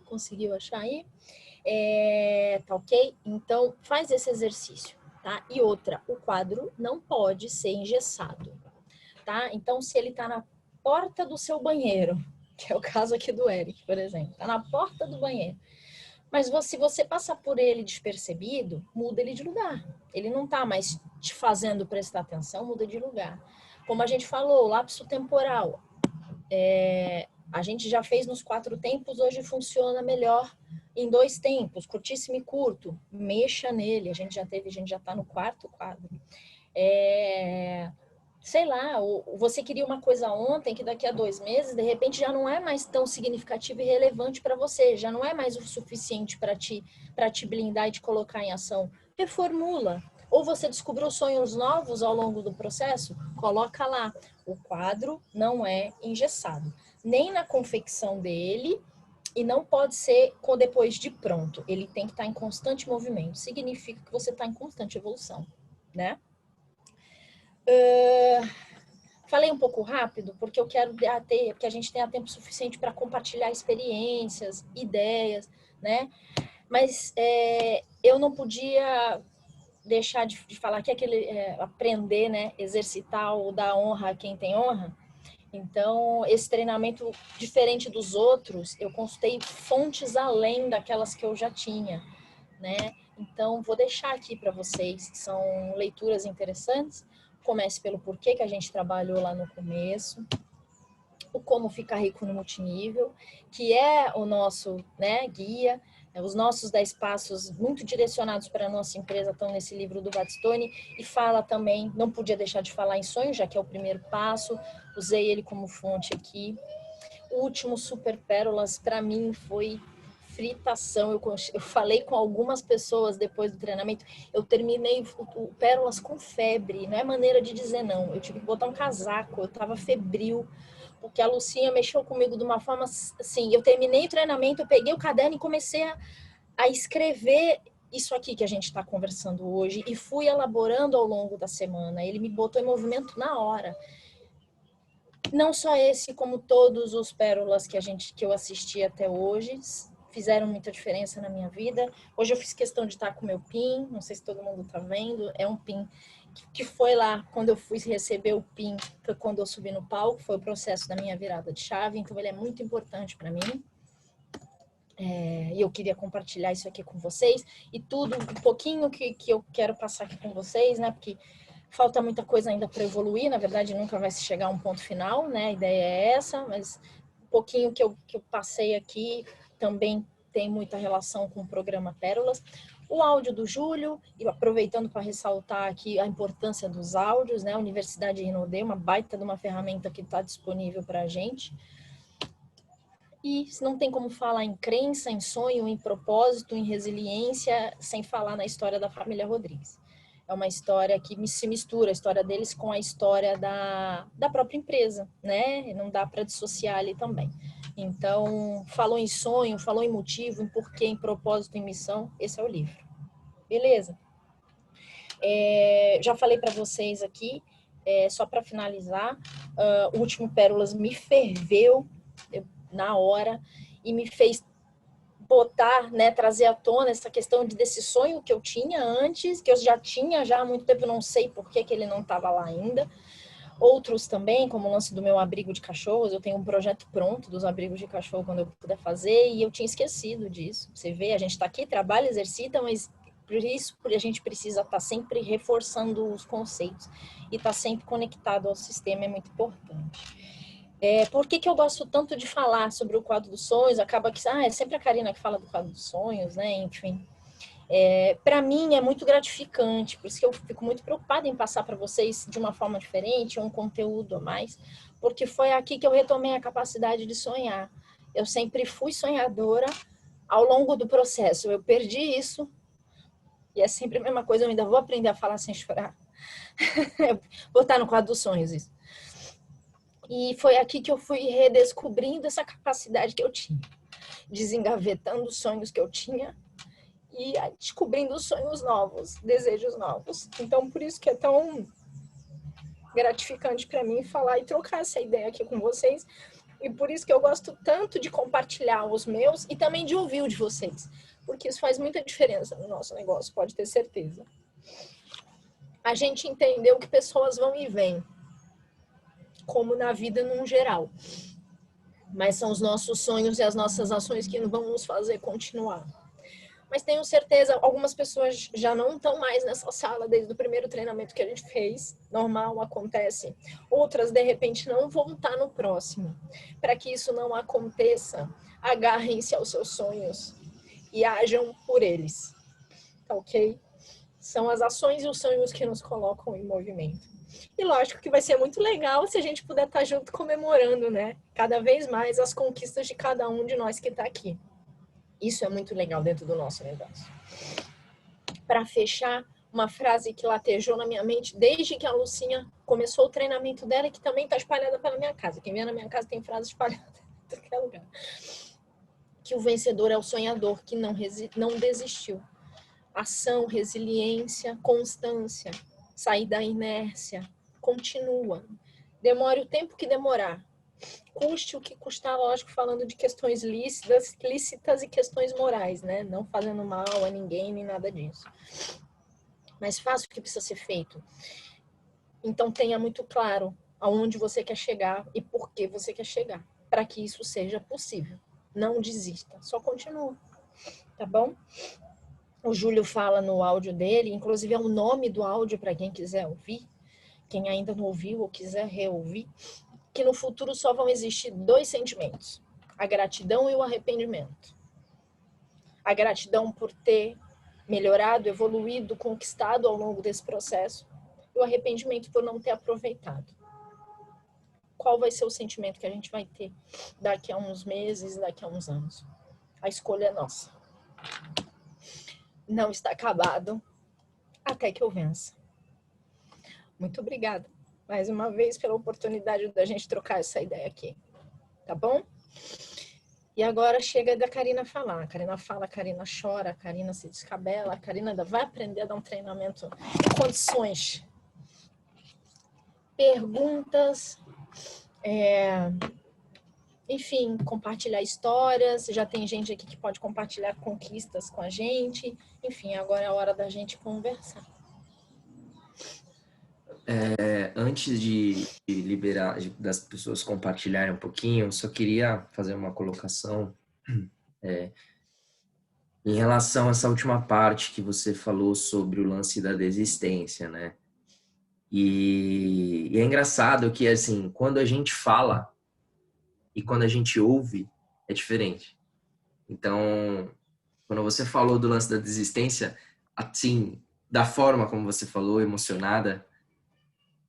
Conseguiu achar aí? Tá ok? Então, faz esse exercício, tá? E outra, o quadro não pode ser engessado, tá? Então, se ele tá na porta do seu banheiro, que é o caso aqui do Eric, por exemplo, tá na porta do banheiro, mas se você passar por ele despercebido, muda ele de lugar. Ele não tá mais te fazendo prestar atenção, muda de lugar. Como a gente falou, o lapso temporal. A gente já fez nos 4 tempos, hoje funciona melhor em 2 tempos, curtíssimo e curto. Mexa nele, a gente já tá no 4º quadro. Sei lá, você queria uma coisa ontem, que daqui a 2 meses, de repente já não é mais tão significativo e relevante para você, já não é mais o suficiente para te blindar e te colocar em ação. Reformula. Ou você descobriu sonhos novos ao longo do processo, coloca lá. O quadro não é engessado, nem na confecção dele, e não pode ser depois de pronto. Ele tem que estar em constante movimento. Significa que você está em constante evolução, né? Falei um pouco rápido porque eu quero que a gente tenha tempo suficiente para compartilhar experiências, ideias, né? Mas eu não podia deixar de falar que aquele aprender, né? Exercitar ou dar honra a quem tem honra. Então, esse treinamento, diferente dos outros, eu consultei fontes além daquelas que eu já tinha, né? Então, vou deixar aqui para vocês, que são leituras interessantes. Comece pelo porquê que a gente trabalhou lá no começo, o como ficar rico no multinível, que é o nosso, né, guia. Os nossos 10 passos muito direcionados para a nossa empresa estão nesse livro do Batistoni, e fala também, não podia deixar de falar em sonho, já que é o primeiro passo, usei ele como fonte aqui. O último Super Pérolas, para mim, foi fritação. Eu falei com algumas pessoas depois do treinamento, eu terminei o Pérolas com febre, não é maneira de dizer não, eu tive que botar um casaco, eu estava febril, porque a Lucinha mexeu comigo de uma forma assim, eu terminei o treinamento, eu peguei o caderno e comecei a escrever isso aqui que a gente está conversando hoje, e fui elaborando ao longo da semana, ele me botou em movimento na hora. Não só esse, como todos os pérolas que eu assisti até hoje, fizeram muita diferença na minha vida. Hoje eu fiz questão de estar com o meu PIN, não sei se todo mundo está vendo, é um PIN que foi lá quando eu fui receber o PIN, quando eu subi no palco, foi o processo da minha virada de chave, então ele é muito importante para mim. E eu queria compartilhar isso aqui com vocês, e tudo, um pouquinho que eu quero passar aqui com vocês, né, porque falta muita coisa ainda para evoluir, na verdade nunca vai se chegar a um ponto final, né, a ideia é essa, mas um pouquinho que eu passei aqui também tem muita relação com o programa Pérolas. O áudio do Júlio, e aproveitando para ressaltar aqui a importância dos áudios, né, a Universidade Rinodê, uma baita de uma ferramenta que está disponível para a gente. E não tem como falar em crença, em sonho, em propósito, em resiliência, sem falar na história da família Rodrigues. É uma história que se mistura a história deles com a história da própria empresa, né? Não dá para dissociar ali também. Então, falou em sonho, falou em motivo, em porquê, em propósito, em missão, esse é o livro. Beleza? Já falei para vocês aqui, só para finalizar, o último Pérolas me ferveu na hora e me fez botar, né, trazer à tona essa questão desse sonho que eu tinha antes, que eu já tinha já há muito tempo, não sei por que ele não estava lá ainda. Outros também, como o lance do meu abrigo de cachorros, eu tenho um projeto pronto dos abrigos de cachorro quando eu puder fazer, e eu tinha esquecido disso. Você vê, a gente está aqui, trabalha, exercita, mas por isso a gente precisa estar sempre reforçando os conceitos e estar sempre conectado ao sistema, é muito importante. Por que eu gosto tanto de falar sobre o quadro dos sonhos? Acaba que é sempre a Karina que fala do quadro dos sonhos, né? Enfim, para mim é muito gratificante, por isso que eu fico muito preocupada em passar para vocês de uma forma diferente, um conteúdo a mais, porque foi aqui que eu retomei a capacidade de sonhar. Eu sempre fui sonhadora. Ao longo do processo, eu perdi isso, e é sempre a mesma coisa, eu ainda vou aprender a falar sem chorar. Vou estar no quadro dos sonhos, isso. E foi aqui que eu fui redescobrindo essa capacidade que eu tinha, desengavetando os sonhos que eu tinha e descobrindo sonhos novos, desejos novos. Então, por isso que é tão gratificante para mim falar e trocar essa ideia aqui com vocês. E por isso que eu gosto tanto de compartilhar os meus e também de ouvir o de vocês. Porque isso faz muita diferença no nosso negócio, pode ter certeza. A gente entendeu que pessoas vão e vêm, como na vida num geral. Mas são os nossos sonhos e as nossas ações que vão nos fazer continuar. Mas tenho certeza, algumas pessoas já não estão mais nessa sala desde o primeiro treinamento que a gente fez. Normal, acontece. Outras, de repente, não vão estar no próximo. Para que isso não aconteça, agarrem-se aos seus sonhos e ajam por eles. Tá ok? São as ações e os sonhos que nos colocam em movimento. E lógico que vai ser muito legal se a gente puder estar junto comemorando, né? Cada vez mais as conquistas de cada um de nós que está aqui. Isso é muito legal dentro do nosso negócio. Para fechar, uma frase que latejou na minha mente desde que a Lucinha começou o treinamento dela e que também está espalhada pela minha casa. Quem vem na minha casa tem frases espalhadas em qualquer lugar. Que o vencedor é o sonhador que não desistiu. Ação, resiliência, constância, sair da inércia, continua. Demore o tempo que demorar. Custe o que custar, lógico, falando de questões lícitas e questões morais, né? Não fazendo mal a ninguém, nem nada disso. Mas faça o que precisa ser feito. Então tenha muito claro aonde você quer chegar e por que você quer chegar, para que isso seja possível. Não desista, só continua, tá bom? O Júlio fala no áudio dele, inclusive é o nome do áudio para quem quiser ouvir, quem ainda não ouviu ou quiser reouvir, que no futuro só vão existir 2 sentimentos, a gratidão e o arrependimento. A gratidão por ter melhorado, evoluído, conquistado ao longo desse processo, e o arrependimento por não ter aproveitado. Qual vai ser o sentimento que a gente vai ter daqui a uns meses, daqui a uns anos? A escolha é nossa. Não está acabado até que eu vença. Muito obrigada, mais uma vez, pela oportunidade da gente trocar essa ideia aqui. Tá bom? E agora chega da Karina falar. A Karina fala, a Karina chora, a Karina se descabela, a Karina ainda vai aprender a dar um treinamento em condições. Perguntas, enfim, compartilhar histórias. Já tem gente aqui que pode compartilhar conquistas com a gente. Enfim, agora é a hora da gente conversar. Antes de liberar, das pessoas compartilharem um pouquinho, só queria fazer uma colocação em relação a essa última parte que você falou sobre o lance da desistência, né? E é engraçado que, assim, quando a gente fala e quando a gente ouve, é diferente. Então, quando você falou do lance da desistência, assim, da forma como você falou, emocionada,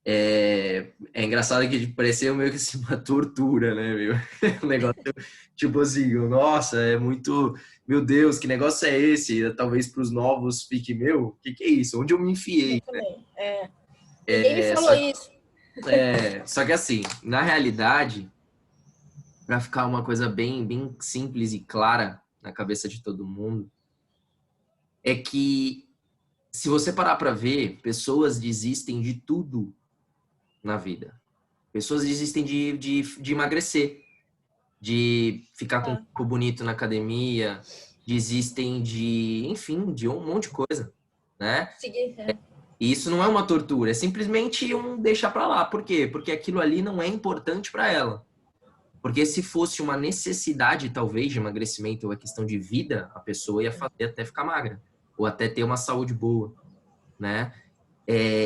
é engraçado que pareceu meio que assim, uma tortura, né, meu? Um negócio, tipo assim, nossa, é muito... Meu Deus, que negócio é esse? Talvez para os novos fique, meu, o que é isso? Onde eu me enfiei? Muito bem. Ninguém me falou isso. Só que assim, na realidade, para ficar uma coisa bem, bem simples e clara na cabeça de todo mundo, é que se você parar para ver, pessoas desistem de tudo na vida. Pessoas desistem de emagrecer, de ficar com um corpo bonito na academia, desistem de, enfim, de um monte de coisa, né? E isso não é uma tortura, é simplesmente um deixar para lá. Por quê? Porque aquilo ali não é importante para ela. Porque se fosse uma necessidade, talvez, de emagrecimento ou a questão de vida, a pessoa ia fazer até ficar magra, ou até ter uma saúde boa, né?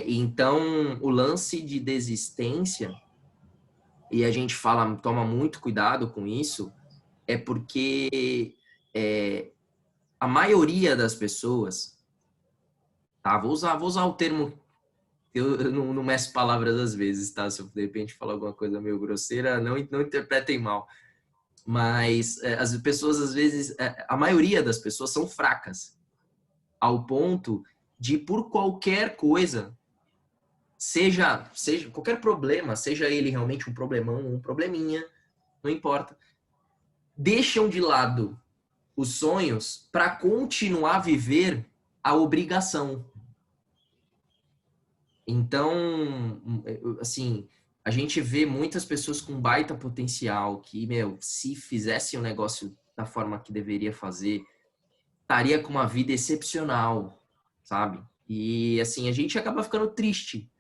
Então, o lance de desistência, e a gente fala, toma muito cuidado com isso, é porque a maioria das pessoas, tá? Vou usar o termo Eu não meço palavras às vezes, tá? Se eu de repente falar alguma coisa meio grosseira, não interpretem mal. Mas as pessoas, às vezes, a maioria das pessoas são fracas, ao ponto de, por qualquer coisa, seja qualquer problema, seja ele realmente um problemão, um probleminha, não importa, deixam de lado os sonhos para continuar a viver a obrigação. Então, assim, a gente vê muitas pessoas com baita potencial que, meu, se fizessem o negócio da forma que deveria fazer, estaria com uma vida excepcional, sabe? E, assim, a gente acaba ficando triste,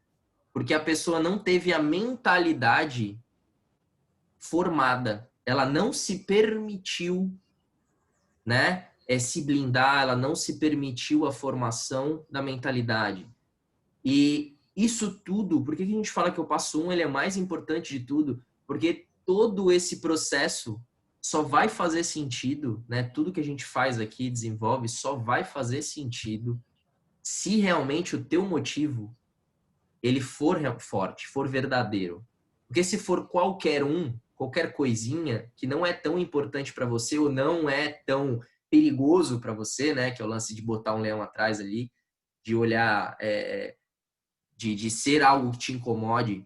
porque a pessoa não teve a mentalidade formada. Ela não se permitiu, né, se blindar, ela não se permitiu a formação da mentalidade. E isso tudo, por que a gente fala que o passo 1 ele é mais importante de tudo? Porque todo esse processo só vai fazer sentido, né? Tudo que a gente faz aqui, desenvolve, só vai fazer sentido se realmente o teu motivo ele for forte, for verdadeiro. Porque se for qualquer coisinha que não é tão importante para você ou não é tão perigoso para você, né? Que é o lance de botar um leão atrás ali, de olhar, de ser algo que te incomode.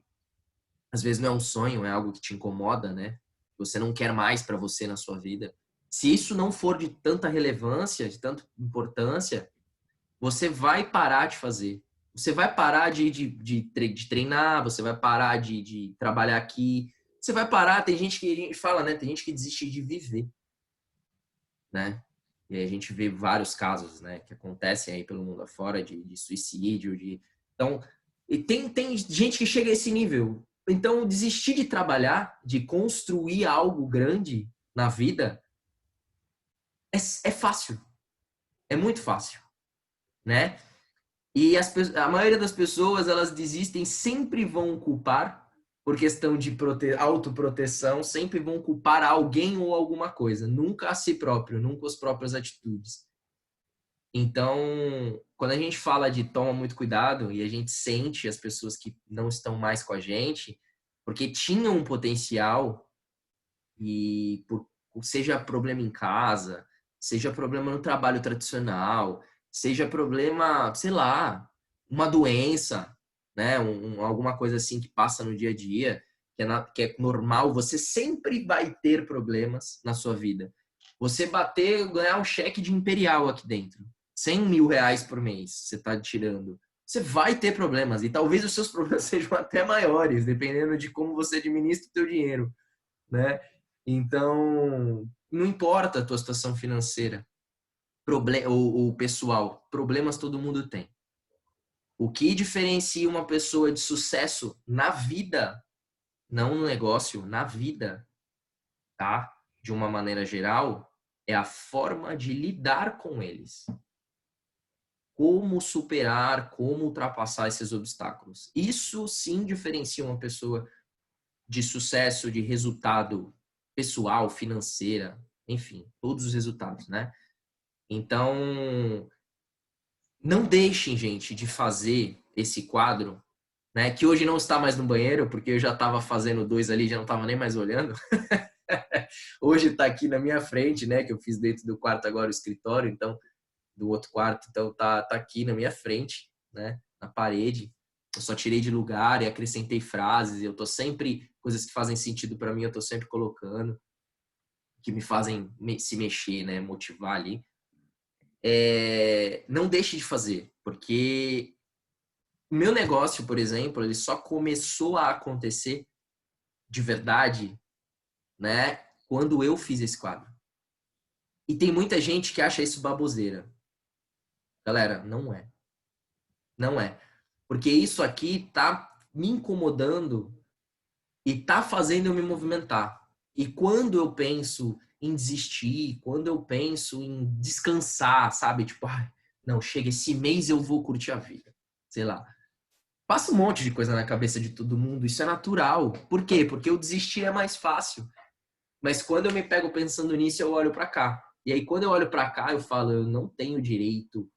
Às vezes não é um sonho, é algo que te incomoda, né? Você não quer mais para você na sua vida. Se isso não for de tanta relevância, de tanta importância, você vai parar de fazer. Você vai parar de treinar, você vai parar de trabalhar aqui. Você vai parar, tem gente que a gente fala, né? Tem gente que desiste de viver, né? E aí a gente vê vários casos, né? Que acontecem aí pelo mundo afora de suicídio, de... Então, e tem gente que chega a esse nível. Então, desistir de trabalhar, de construir algo grande na vida, é fácil. É muito fácil, né? E a maioria das pessoas, elas desistem, sempre vão culpar, por questão de autoproteção, sempre vão culpar alguém ou alguma coisa. Nunca a si próprio, nunca as próprias atitudes. Então, quando a gente fala de toma muito cuidado e a gente sente as pessoas que não estão mais com a gente, porque tinham um potencial e seja problema em casa, seja problema no trabalho tradicional, seja problema, sei lá, uma doença, né, alguma coisa assim que passa no dia a dia, que é normal, você sempre vai ter problemas na sua vida. Você ganhar um cheque de imperial aqui dentro, 100 mil reais por mês, você está tirando. Você vai ter problemas e talvez os seus problemas sejam até maiores, dependendo de como você administra o teu dinheiro, né? Então, não importa a tua situação financeira, ou pessoal, problemas todo mundo tem. O que diferencia uma pessoa de sucesso na vida, não no negócio, na vida, tá? De uma maneira geral, é a forma de lidar com eles. Como superar, como ultrapassar esses obstáculos. Isso sim diferencia uma pessoa de sucesso, de resultado pessoal, financeira, enfim, todos os resultados, né? Então, não deixem, gente, de fazer esse quadro, né? Que hoje não está mais no banheiro, porque eu já estava fazendo 2 ali, já não estava nem mais olhando. Hoje está aqui na minha frente, né? Que eu fiz dentro do quarto agora o escritório, então do outro quarto, então tá aqui na minha frente, né? Na parede. Eu só tirei de lugar e acrescentei frases. Eu tô sempre coisas que fazem sentido para mim, eu tô sempre colocando, que me fazem se mexer, né? Motivar ali. Não deixe de fazer, porque o meu negócio, por exemplo, ele só começou a acontecer de verdade, né? Quando eu fiz esse quadro. E tem muita gente que acha isso baboseira. Galera, não é. Não é. Porque isso aqui tá me incomodando e tá fazendo eu me movimentar. E quando eu penso em desistir, quando eu penso em descansar, sabe? Tipo, não, chega, esse mês eu vou curtir a vida. Sei lá. Passa um monte de coisa na cabeça de todo mundo, isso é natural. Por quê? Porque eu desistir é mais fácil. Mas quando eu me pego pensando nisso, eu olho para cá. E aí quando eu olho para cá, eu falo, eu não tenho direito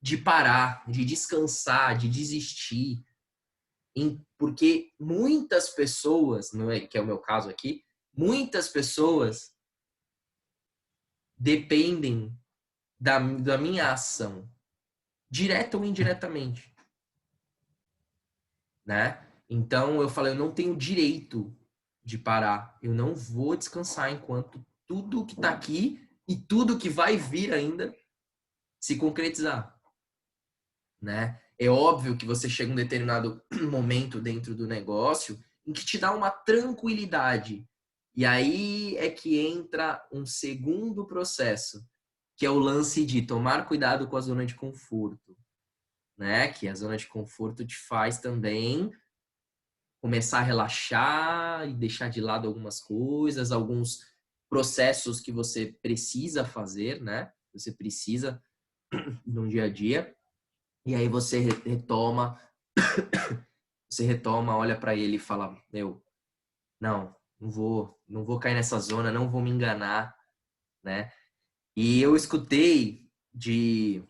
de parar, de descansar, de desistir, porque muitas pessoas, não é, que é o meu caso aqui, muitas pessoas dependem da minha ação, direta ou indiretamente, né? Então eu falei, eu não tenho direito de parar, eu não vou descansar enquanto tudo que tá aqui e tudo que vai vir ainda se concretizar, né? É óbvio que você chega a um determinado momento dentro do negócio em que te dá uma tranquilidade. E aí é que entra um segundo processo, que é o lance de tomar cuidado com a zona de conforto, né? Que a zona de conforto te faz também começar a relaxar e deixar de lado algumas coisas, alguns processos que você precisa fazer, né? Você precisa no dia a dia. E aí você retoma, olha para ele e fala, não vou cair nessa zona, não vou me enganar, né? E eu escutei de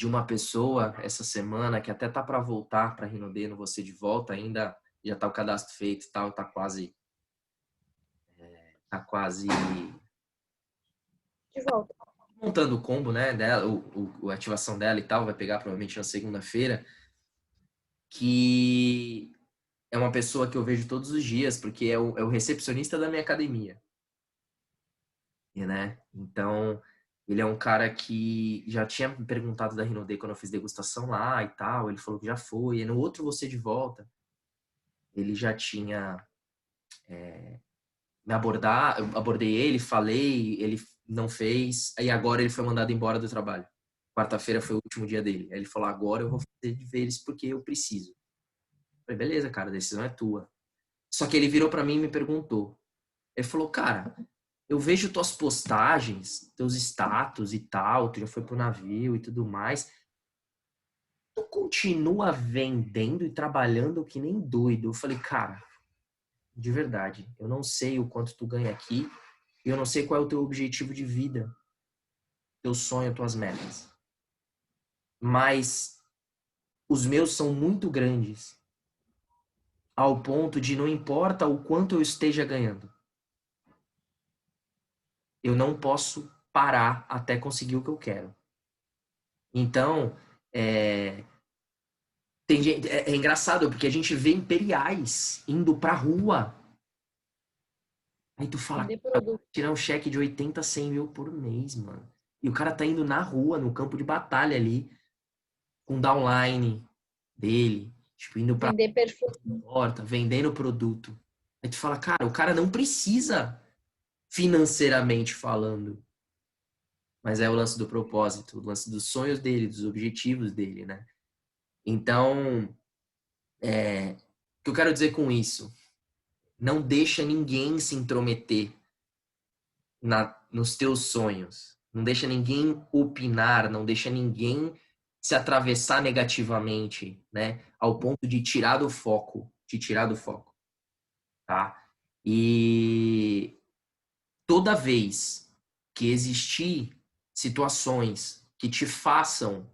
uma pessoa essa semana que até tá para voltar para Rinode no Você de Volta, ainda já tá o cadastro feito e tal, tá quase De volta. montando o combo, né, dela, a ativação dela e tal, vai pegar provavelmente na segunda-feira, que é uma pessoa que eu vejo todos os dias, porque é o recepcionista da minha academia. E, né? Então, ele é um cara que já tinha me perguntado da Rinode quando eu fiz degustação lá e tal. Ele falou que já foi. E no outro Você de Volta, ele já tinha me abordar. Eu abordei ele, falei, ele não fez. Aí agora ele foi mandado embora do trabalho. Quarta-feira foi o último dia dele. Aí ele falou: agora eu vou fazer deveres porque eu preciso. Eu falei: beleza, cara, a decisão é tua. Só que ele virou para mim e me perguntou. Ele falou: cara, eu vejo tuas postagens, teus status e tal, tu já foi pro navio e tudo mais. Tu continua vendendo e trabalhando que nem doido. Eu falei, cara, de verdade, eu não sei o quanto tu ganha aqui, e eu não sei qual é o teu objetivo de vida, teu sonho, tuas metas. Mas os meus são muito grandes, ao ponto de não importa o quanto eu esteja ganhando, eu não posso parar até conseguir o que eu quero. Então, tem gente, é engraçado porque a gente vê imperiais indo pra rua. Aí tu fala, Vender cara, produto. tirar um cheque de 80, 100 mil por mês, mano. E o cara tá indo na rua, no campo de batalha ali, com o downline dele, tipo, indo pra Vender perfume. porta, vendendo produto. Aí tu fala, cara, o cara não precisa financeiramente falando. Mas é o lance do propósito, o lance dos sonhos dele, dos objetivos dele, né? Então, o que eu quero dizer com isso? Não deixa ninguém se intrometer nos teus sonhos. Não deixa ninguém opinar, não deixa ninguém se atravessar negativamente, né? Ao ponto de tirar do foco, te tirar do foco, tá? E toda vez que existir situações que te façam,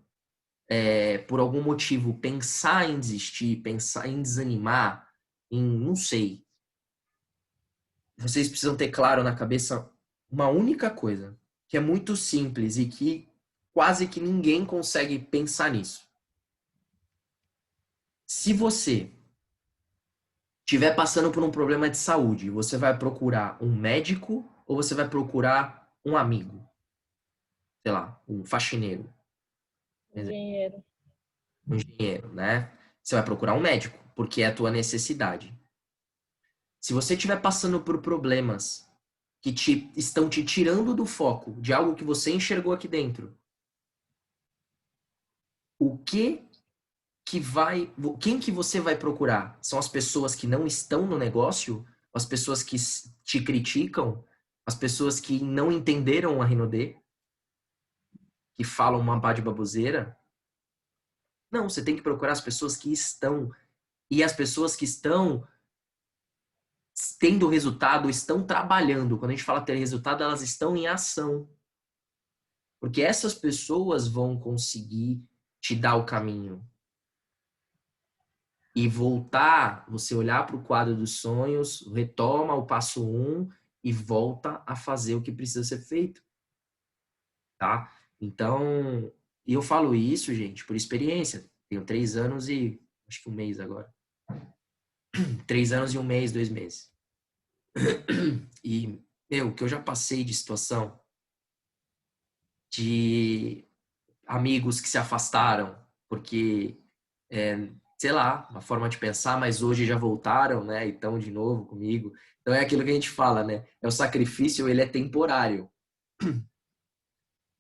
por algum motivo, pensar em desistir, pensar em desanimar, não sei, vocês precisam ter claro na cabeça uma única coisa, que é muito simples e que quase que ninguém consegue pensar nisso. Se você estiver passando por um problema de saúde, você vai procurar um médico ou você vai procurar um amigo? Sei lá, um faxineiro, Engenheiro. um engenheiro, né? Você vai procurar um médico, porque é a tua necessidade. Se você estiver passando por problemas que estão te tirando do foco de algo que você enxergou aqui dentro, o quem que você vai procurar? São as pessoas que não estão no negócio? As pessoas que te criticam? As pessoas que não entenderam a Rinode? Que falam uma pá de baboseira? Não, você tem que procurar as pessoas que estão. E as pessoas que estão tendo resultado, estão trabalhando. Quando a gente fala ter resultado, elas estão em ação. Porque essas pessoas vão conseguir te dar o caminho. E voltar, você olhar para o quadro dos sonhos, retoma o passo 1 e volta a fazer o que precisa ser feito, tá? Então, e eu falo isso, gente, por experiência. Tenho 3 anos e acho que um mês agora. 3 anos e um mês, 2 meses. E, o que eu já passei de situação de amigos que se afastaram porque, sei lá, uma forma de pensar, mas hoje já voltaram, né? E estão de novo comigo. Então é aquilo que a gente fala, né? É o sacrifício, ele é temporário,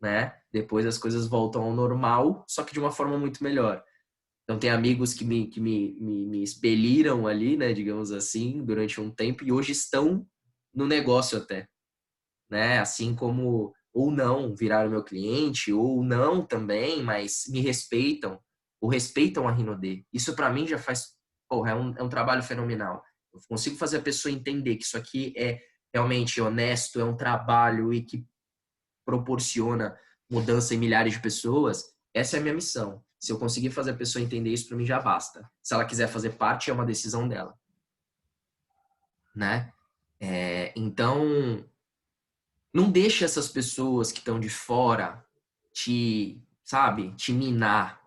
né? Depois as coisas voltam ao normal, só que de uma forma muito melhor. Então tem amigos que me expeliram ali, né? Digamos assim, durante um tempo e hoje estão no negócio até, né? Assim como ou não viraram meu cliente, ou não também, mas me respeitam, ou respeitam a Rinode. Isso para mim já faz, porra, é um trabalho fenomenal. Eu consigo fazer a pessoa entender que isso aqui é realmente honesto, é um trabalho e que proporciona mudança em milhares de pessoas. Essa é a minha missão. Se eu conseguir fazer a pessoa entender isso, para mim já basta. Se ela quiser fazer parte, é uma decisão dela, né? Então, não deixe essas pessoas que estão de fora te minar,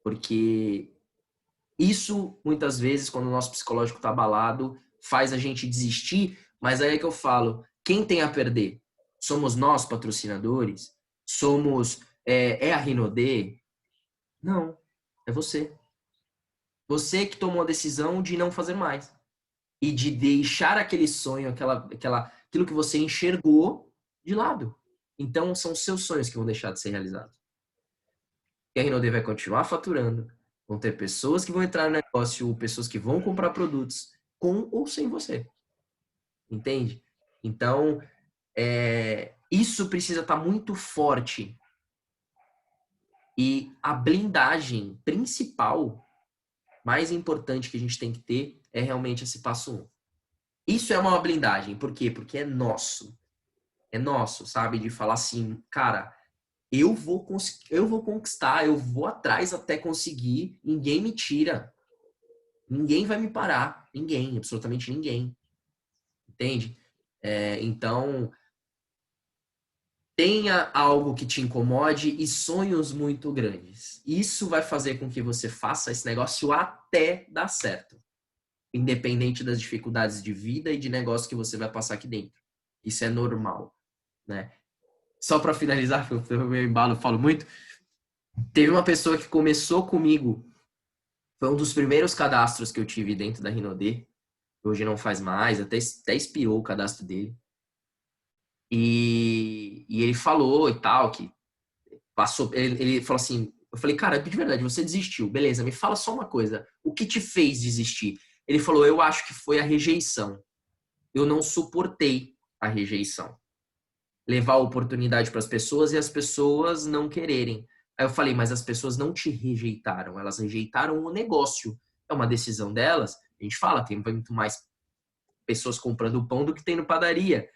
porque isso, muitas vezes, quando o nosso psicológico está abalado, faz a gente desistir, mas aí é que eu falo, quem tem a perder? Somos nós, patrocinadores? Somos, a Rinode? Não, é você. Você que tomou a decisão de não fazer mais. E de deixar aquele sonho, aquilo que você enxergou de lado. Então, são seus sonhos que vão deixar de ser realizados. E a Rinode vai continuar faturando. Vão ter pessoas que vão entrar no negócio, pessoas que vão comprar produtos com ou sem você. Entende? Então, isso precisa estar muito forte. E a blindagem principal, mais importante que a gente tem que ter, é realmente esse passo 1. Isso é uma blindagem. Por quê? Porque é nosso. É nosso, sabe? De falar assim, cara, eu vou conquistar, eu vou atrás até conseguir, ninguém me tira. Ninguém vai me parar. Ninguém, absolutamente ninguém. Entende? Então, tenha algo que te incomode e sonhos muito grandes. Isso vai fazer com que você faça esse negócio até dar certo. Independente das dificuldades de vida e de negócio que você vai passar aqui dentro. Isso é normal, né? Só para finalizar, porque eu me embalo, falo muito. Teve uma pessoa que começou comigo, foi um dos primeiros cadastros que eu tive dentro da Rinode. Hoje não faz mais, até expirou o cadastro dele. E ele falou e tal, que passou. Ele falou assim: eu falei, cara, de verdade, você desistiu, beleza, me fala só uma coisa, o que te fez desistir? Ele falou, eu acho que foi a rejeição. Eu não suportei a rejeição. Levar a oportunidade para as pessoas e as pessoas não quererem. Aí eu falei, mas as pessoas não te rejeitaram, elas rejeitaram o negócio. É uma decisão delas. A gente fala, tem muito mais pessoas comprando pão do que tem no padaria.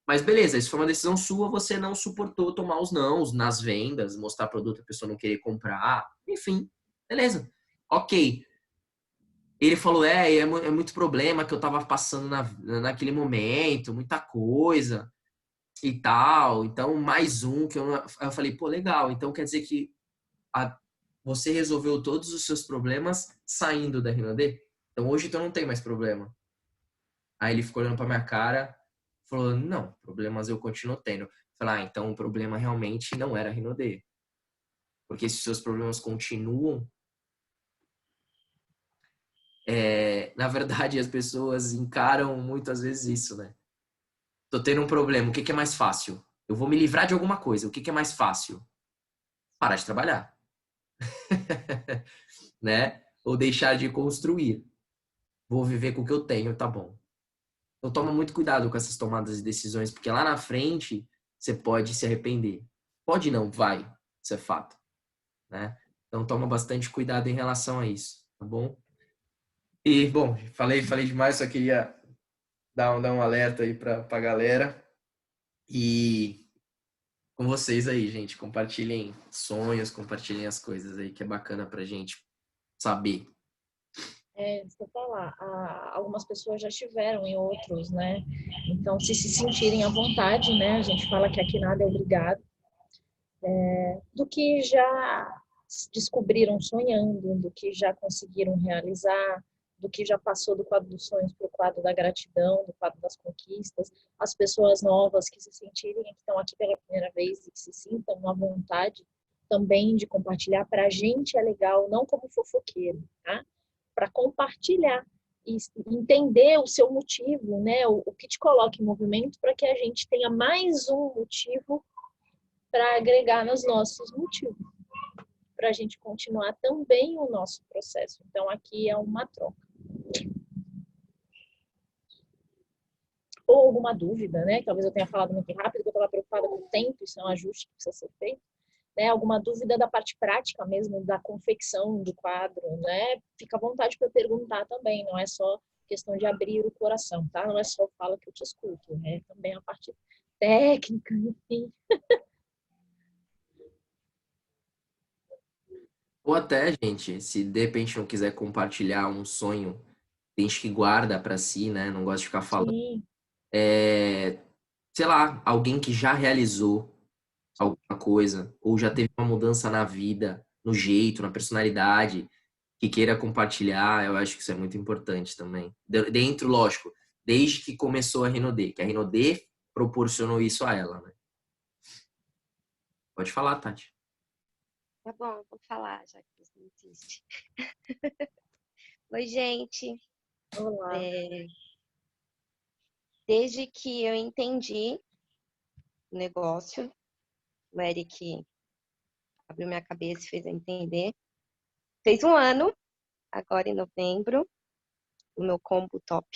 Mas beleza, isso foi uma decisão sua, você não suportou tomar os nãos nas vendas, mostrar produto a pessoa não querer comprar, enfim, beleza. Ok. Ele falou, é muito problema que eu tava passando naquele momento, muita coisa e tal. Então, mais um que eu falei, pô, legal. Então quer dizer que você resolveu todos os seus problemas saindo da Rinode? Então hoje tu não tem mais problema. Aí ele ficou olhando pra minha cara, falou, não, problemas eu continuo tendo. Falei, então o problema realmente não era a Rinode. Porque se os seus problemas continuam, na verdade as pessoas encaram muitas vezes isso, né? Tô tendo um problema, o que é mais fácil? Eu vou me livrar de alguma coisa, o que é mais fácil? Parar de trabalhar, né? Ou deixar de construir. Vou viver com o que eu tenho, tá bom. Então toma muito cuidado com essas tomadas de decisões, porque lá na frente você pode se arrepender. Pode não, vai. Isso é fato, né? Então toma bastante cuidado em relação a isso, tá bom? E, bom, falei demais, só queria dar um alerta aí pra galera. E, como vocês aí, gente. Compartilhem sonhos, compartilhem as coisas aí que é bacana pra gente saber. Deixa eu falar, algumas pessoas já estiveram em outros, né? Então, se sentirem à vontade, né? A gente fala que aqui nada é obrigado, do que já descobriram sonhando, do que já conseguiram realizar, do que já passou do quadro dos sonhos para o quadro da gratidão, do quadro das conquistas, as pessoas novas que se sentirem, que estão aqui pela primeira vez e que se sintam à vontade também de compartilhar. Para a gente é legal, não como fofoqueiro, tá? Para compartilhar e entender o seu motivo, né? O que te coloca em movimento, para que a gente tenha mais um motivo para agregar nos nossos motivos, para a gente continuar também o nosso processo. Então, aqui é uma troca. Ou alguma dúvida, né? Talvez eu tenha falado muito rápido, que eu estava preocupada com o tempo, isso é um ajuste que precisa ser feito. Né? Alguma dúvida da parte prática mesmo, da confecção do quadro, né? Fica à vontade para perguntar também, não é só questão de abrir o coração, tá? Não é só fala que eu te escuto, né? Também a parte técnica, enfim. Ou até, gente, se de repente não quiser compartilhar um sonho, tem gente que guarda pra si, né? Não gosta de ficar falando. Sim, Sei lá, alguém que já realizou alguma coisa, ou já teve uma mudança na vida, no jeito, na personalidade, que queira compartilhar, eu acho que isso é muito importante também. Dentro, lógico, desde que começou a Rinodê, que a Rinodê proporcionou isso a ela, né? Pode falar, Tati. Tá bom, vou falar, já que você insiste. Oi, gente. olá. Desde que eu entendi o negócio, o Eric abriu minha cabeça e fez eu entender. Fez um ano, agora em novembro, o meu combo top.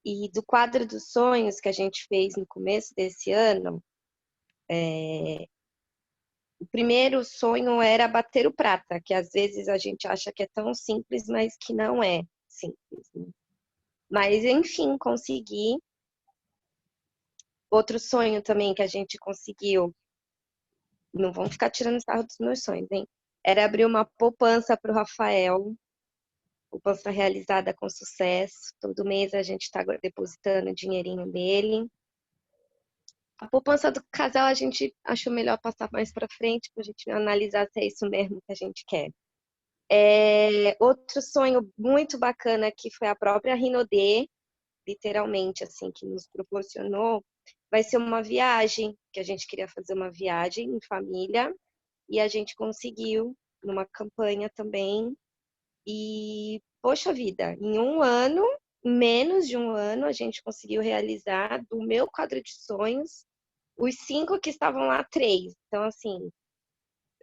E do quadro dos sonhos que a gente fez no começo desse ano, o primeiro sonho era bater o prata, que às vezes a gente acha que é tão simples, mas que não é simples, né? Mas, enfim, consegui. Outro sonho também que a gente conseguiu, não vão ficar tirando sarro dos meus sonhos, hein? Era abrir uma poupança para o Rafael, poupança realizada com sucesso. Todo mês a gente está depositando o dinheirinho dele. A poupança do casal a gente achou melhor passar mais para frente para a gente analisar se é isso mesmo que a gente quer. Outro sonho muito bacana que foi a própria Rinodê, literalmente, assim, que nos proporcionou, vai ser uma viagem, que a gente queria fazer uma viagem em família, e a gente conseguiu numa campanha também. E, poxa vida, em um ano, menos de um ano, a gente conseguiu realizar do meu quadro de sonhos, os 5 que estavam lá, 3. Então, assim,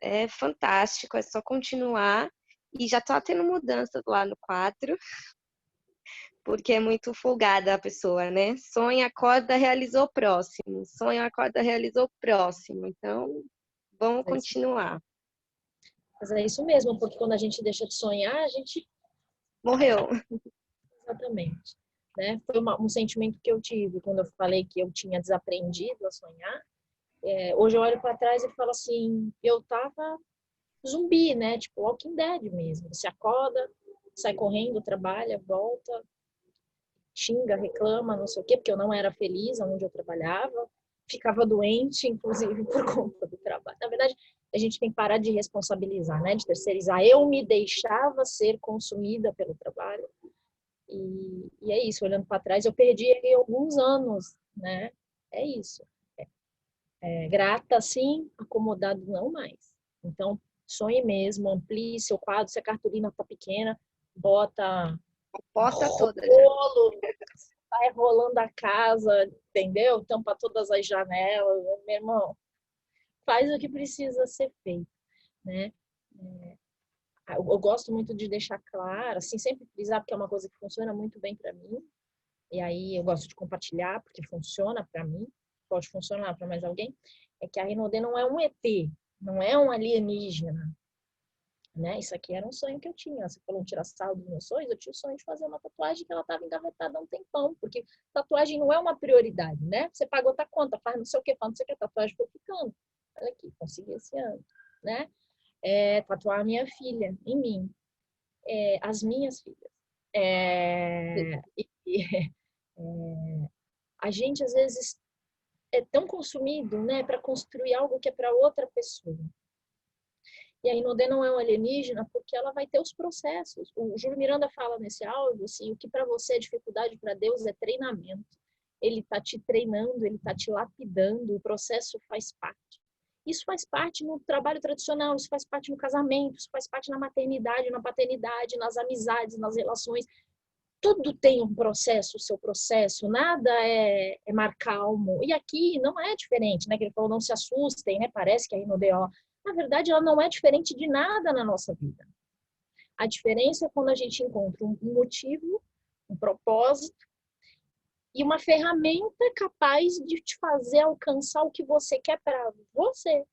é fantástico, é só continuar. E já tá tendo mudanças lá no quadro, porque é muito folgada a pessoa, né? Sonha, acorda, realizou o próximo. Sonha, acorda, realizou o próximo. Então, vamos continuar. Mas é isso mesmo, porque quando a gente deixa de sonhar, a gente Morreu. exatamente, né? Foi um sentimento que eu tive quando eu falei que eu tinha desaprendido a sonhar. Hoje eu olho para trás e falo assim, eu tava zumbi, né? Tipo Walking Dead mesmo. Você acorda, sai correndo, trabalha, volta, xinga, reclama, não sei o quê, porque eu não era feliz onde eu trabalhava, ficava doente, inclusive por conta do trabalho. Na verdade, a gente tem que parar de responsabilizar, né? De terceirizar. Eu me deixava ser consumida pelo trabalho. E é isso, olhando para trás, eu perdi ele alguns anos, né? É isso. Grata, sim, acomodado, não mais. Então, sonhe mesmo, amplie seu quadro. Se a cartolina está pequena, bota Porta toda já. rolo, vai rolando a casa, entendeu? Tampa todas as janelas. Meu irmão, faz o que precisa ser feito, né? Eu gosto muito de deixar claro, assim, sempre frisar, porque é uma coisa que funciona muito bem para mim. E aí eu gosto de compartilhar, porque funciona para mim, pode funcionar para mais alguém. É que a Rinodê não é um ET, não é um alienígena. né? Isso aqui era um sonho que eu tinha. Você falou um tirar sarro dos meus sonhos, eu tinha o sonho de fazer uma tatuagem que ela estava engavetada há um tempão, porque tatuagem não é uma prioridade, né? Você pagou outra conta, faz não sei o que, faz não sei o que, a tatuagem foi ficando. Olha aqui, consegui esse ano, né? Tatuar a minha filha em mim, as minhas filhas. A gente às vezes é tão consumido, né, para construir algo que é para outra pessoa. E a Rinodê não é um alienígena porque ela vai ter os processos. O Júlio Miranda fala nesse áudio assim, o que para você é dificuldade, para Deus é treinamento. Ele está te treinando, ele está te lapidando, o processo faz parte. Isso faz parte no trabalho tradicional, isso faz parte no casamento, isso faz parte na maternidade, na paternidade, nas amizades, nas relações. Tudo tem um processo, o seu processo, nada é mar calmo. E aqui não é diferente, né? Que ele falou, não se assustem, né? Parece que a Rinodê, na verdade, ela não é diferente de nada na nossa vida. A diferença é quando a gente encontra um motivo, um propósito e uma ferramenta capaz de te fazer alcançar o que você quer para você.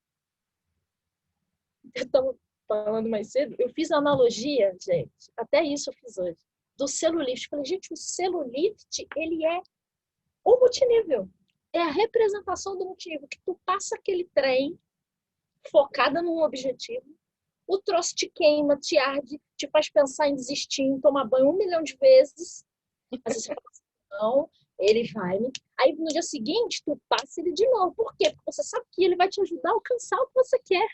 Eu estava falando mais cedo, eu fiz a analogia, gente, até isso eu fiz hoje, do celulite. Falei, gente, o celulite, ele é o multinível. É a representação do multinível, que tu passa aquele trem focada num objetivo, o troço te queima, te arde, te faz pensar em desistir, em tomar banho 1 milhão de vezes. Às vezes você fala assim, não, ele vai me... Aí no dia seguinte, tu passa ele de novo. Por quê? Porque você sabe que ele vai te ajudar a alcançar o que você quer.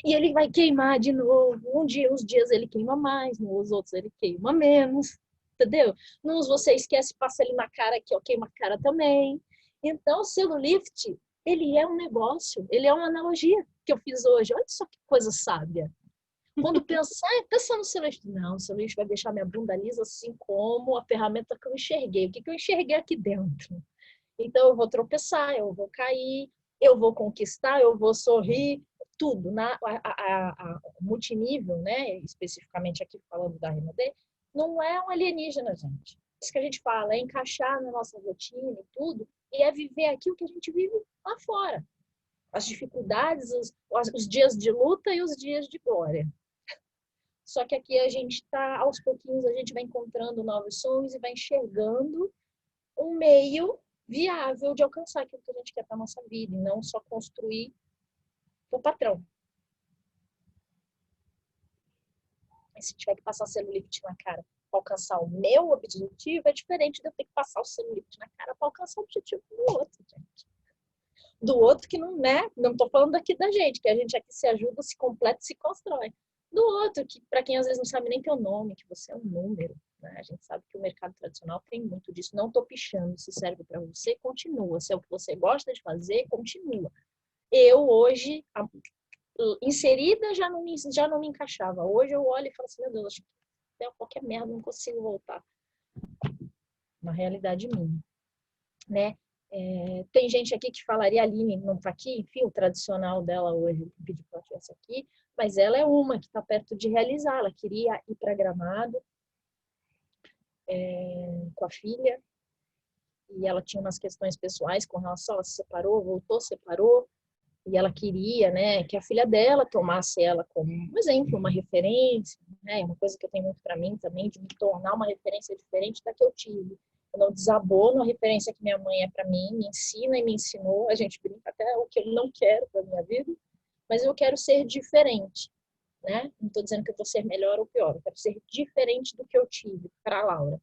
E ele vai queimar de novo. Uns dias ele queima mais, nos outros ele queima menos. Entendeu? Nos você esquece, passa ele na cara aqui, ó, queima a cara também. Então, o celulite, ele é um negócio, ele é uma analogia que eu fiz hoje. Olha só que coisa sábia. Quando pensar, pensa no celulite. Não, o celulite vai deixar minha bunda lisa assim como a ferramenta que eu enxerguei. O que eu enxerguei aqui dentro? Então, eu vou tropeçar, eu vou cair, eu vou conquistar, eu vou sorrir, tudo. Multinível, né? Especificamente aqui falando da Rinodê, não é um alienígena, gente. Isso que a gente fala é encaixar na nossa rotina e tudo, e é viver aqui o que a gente vive lá fora. As dificuldades, os dias de luta e os dias de glória. Só que aqui a gente está, aos pouquinhos, a gente vai encontrando novos sonhos e vai enxergando um meio viável de alcançar aquilo que a gente quer para a nossa vida, e não só construir o patrão. Mas se tiver que passar celulite na cara para alcançar o meu objetivo, é diferente de eu ter que passar o celulite na cara para alcançar o objetivo do outro, gente. Do outro que não, né? Não estou falando aqui da gente, que a gente aqui se ajuda, se completa, se constrói. Do outro, que para quem às vezes não sabe nem teu nome, que você é um número, né? A gente sabe que o mercado tradicional tem muito disso. Não estou pichando, se serve para você, continua. Se é o que você gosta de fazer, continua. Eu hoje, inserida, já não me encaixava. Hoje eu olho e falo assim, meu Deus, acho que qualquer merda, não consigo voltar. Uma realidade minha, né? Tem gente aqui que falaria, a Aline não está aqui, enfim, o tradicional dela hoje, pedi para ela estivesse aqui, mas ela é uma que está perto de realizar. Ela queria ir para Gramado com a filha, e ela tinha umas questões pessoais com relação, ela se separou, voltou, separou, e ela queria, né, que a filha dela tomasse ela como um exemplo, uma referência, né, uma coisa que eu tenho muito para mim também, de me tornar uma referência diferente da que eu tive. Eu não desabono a referência que minha mãe é para mim, me ensina e me ensinou, a gente brinca até o que eu não quero para minha vida, mas eu quero ser diferente, né? Não estou dizendo que eu vou ser melhor ou pior, eu quero ser diferente do que eu tive para a Laura.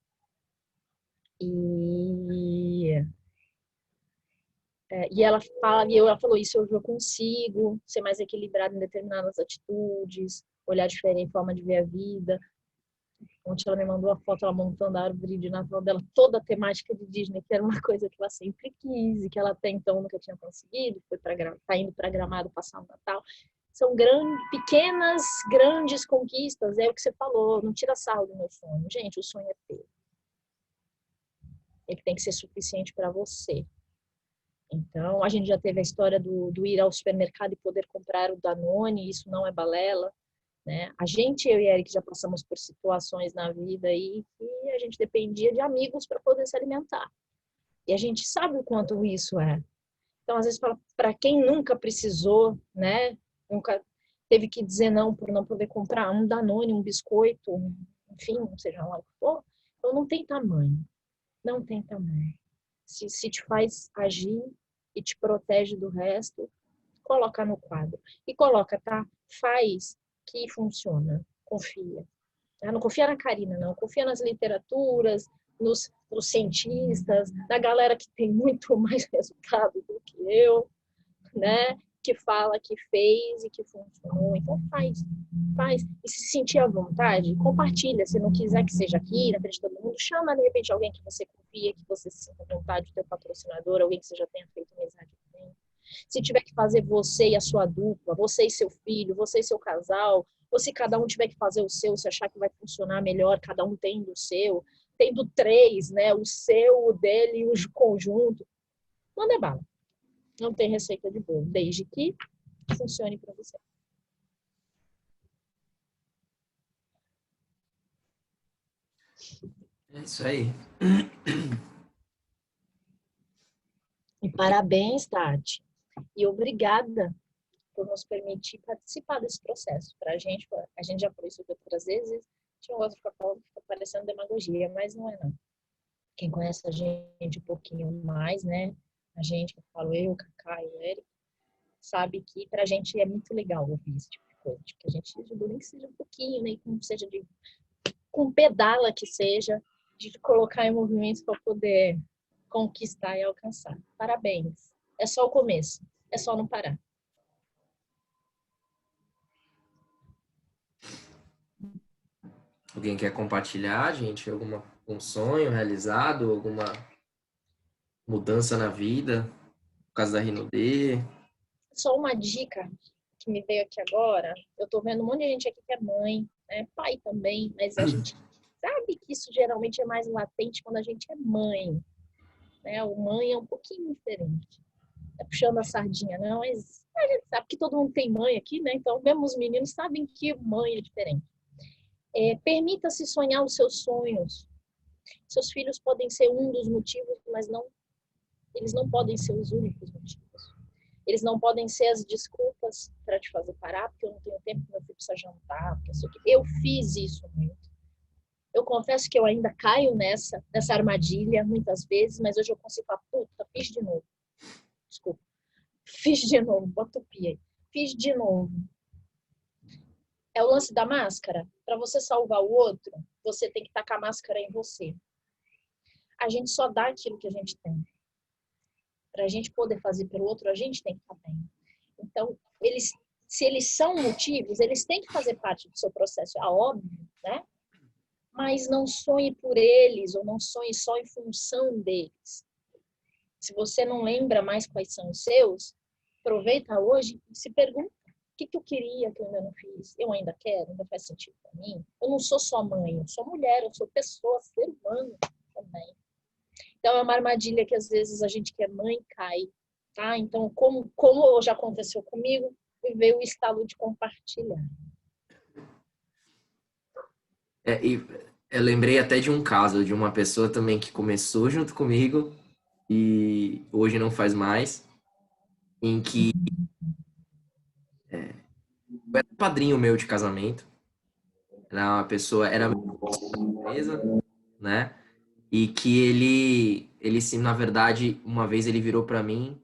E ela fala, e ela falou isso, eu consigo ser mais equilibrada em determinadas atitudes, olhar diferente, forma de ver a vida. Ontem ela me mandou a foto, ela montando a árvore de Natal dela, toda a temática de Disney, que era uma coisa que ela sempre quis e que ela até então nunca tinha conseguido, tá indo para Gramado passar o Natal. São pequenas, grandes conquistas, é o que você falou, não tira sarro do meu sonho. Gente, o sonho é teu. Ele tem que ser suficiente para você. Então, a gente já teve a história do ir ao supermercado e poder comprar o Danone, isso não é balela, né? Eu e Eric já passamos por situações na vida aí que a gente dependia de amigos para poder se alimentar. E a gente sabe o quanto isso é. Então, às vezes, para quem nunca precisou, né? teve que dizer não por não poder comprar um Danone, um biscoito, enfim, seja lá o que for. Então não tem tamanho. Não tem tamanho. Se te faz agir e te protege do resto, coloca no quadro. E coloca, tá? Faz que funciona. Confia. Tá? Não confia na Karina, não. Confia nas literaturas, nos cientistas, na galera que tem muito mais resultado do que eu, né? Que fala que fez e que funcionou. Então faz. E se sentir à vontade, compartilha. Se não quiser que seja aqui, na frente de todo mundo, chama de repente alguém que você confia, que você se sinta à vontade, o teu patrocinador, alguém que você já tenha feito amizade com. Se tiver que fazer você e a sua dupla, você e seu filho, você e seu casal, ou se cada um tiver que fazer o seu, se achar que vai funcionar melhor, cada um tendo o seu, tendo 3, né? O seu, o dele e o conjunto. Manda bala. Não tem receita de bolo, desde que funcione para você. É isso aí. E parabéns, Tati. E obrigada por nos permitir participar desse processo. Para a gente já falou isso outras vezes, a gente não gosta de ficar falando, fica parecendo demagogia, mas não é não. Quem conhece a gente um pouquinho mais, né? A gente, eu falo eu, Cacá e o Eric, sabe que pra gente é muito legal ouvir esse tipo de coisa, que a gente ajuda, nem que seja um pouquinho, nem que seja com pedala que seja, de colocar em movimento para poder conquistar e alcançar. Parabéns. É só o começo. É só não parar. Alguém quer compartilhar, gente? Um sonho realizado? Alguma mudança na vida? Por causa da Rinode? Só uma dica que me veio aqui agora. Eu tô vendo um monte de gente aqui que é mãe, né? Pai também, mas a gente sabe que isso geralmente é mais latente quando a gente é mãe, né? O mãe é um pouquinho diferente. É puxando a sardinha, não, mas a gente sabe que todo mundo tem mãe aqui, né? Então, mesmo os meninos sabem que mãe é diferente. Permita-se sonhar os seus sonhos. Seus filhos podem ser um dos motivos, mas eles não podem ser os únicos motivos. Eles não podem ser as desculpas para te fazer parar, porque eu não tenho tempo, meu filho precisa jantar, porque eu fiz isso muito. Eu confesso que eu ainda caio nessa armadilha muitas vezes, mas hoje eu consigo falar, puta, fiz de novo. Desculpa. Fiz de novo, bota o pi aí. Fiz de novo. É o lance da máscara. Para você salvar o outro, você tem que tacar a máscara em você. A gente só dá aquilo que a gente tem. Para a gente poder fazer pelo outro, a gente tem que estar bem. Então, se eles são motivos, eles têm que fazer parte do seu processo. É óbvio, né? Mas não sonhe por eles, ou não sonhe só em função deles. Se você não lembra mais quais são os seus, aproveita hoje e se pergunta: o que eu queria que eu ainda não fiz? Eu ainda quero? Ainda faz sentido para mim? Eu não sou só mãe, eu sou mulher, eu sou pessoa, ser humano também. Então, é uma armadilha que às vezes a gente que é mãe cai, tá? Então, como já aconteceu comigo, me veio o estalo de compartilhar. E eu lembrei até de um caso de uma pessoa também que começou junto comigo e hoje não faz mais, em que era padrinho meu de casamento. Era uma pessoa, era empresa, né? E que ele sim, na verdade, uma vez ele virou para mim,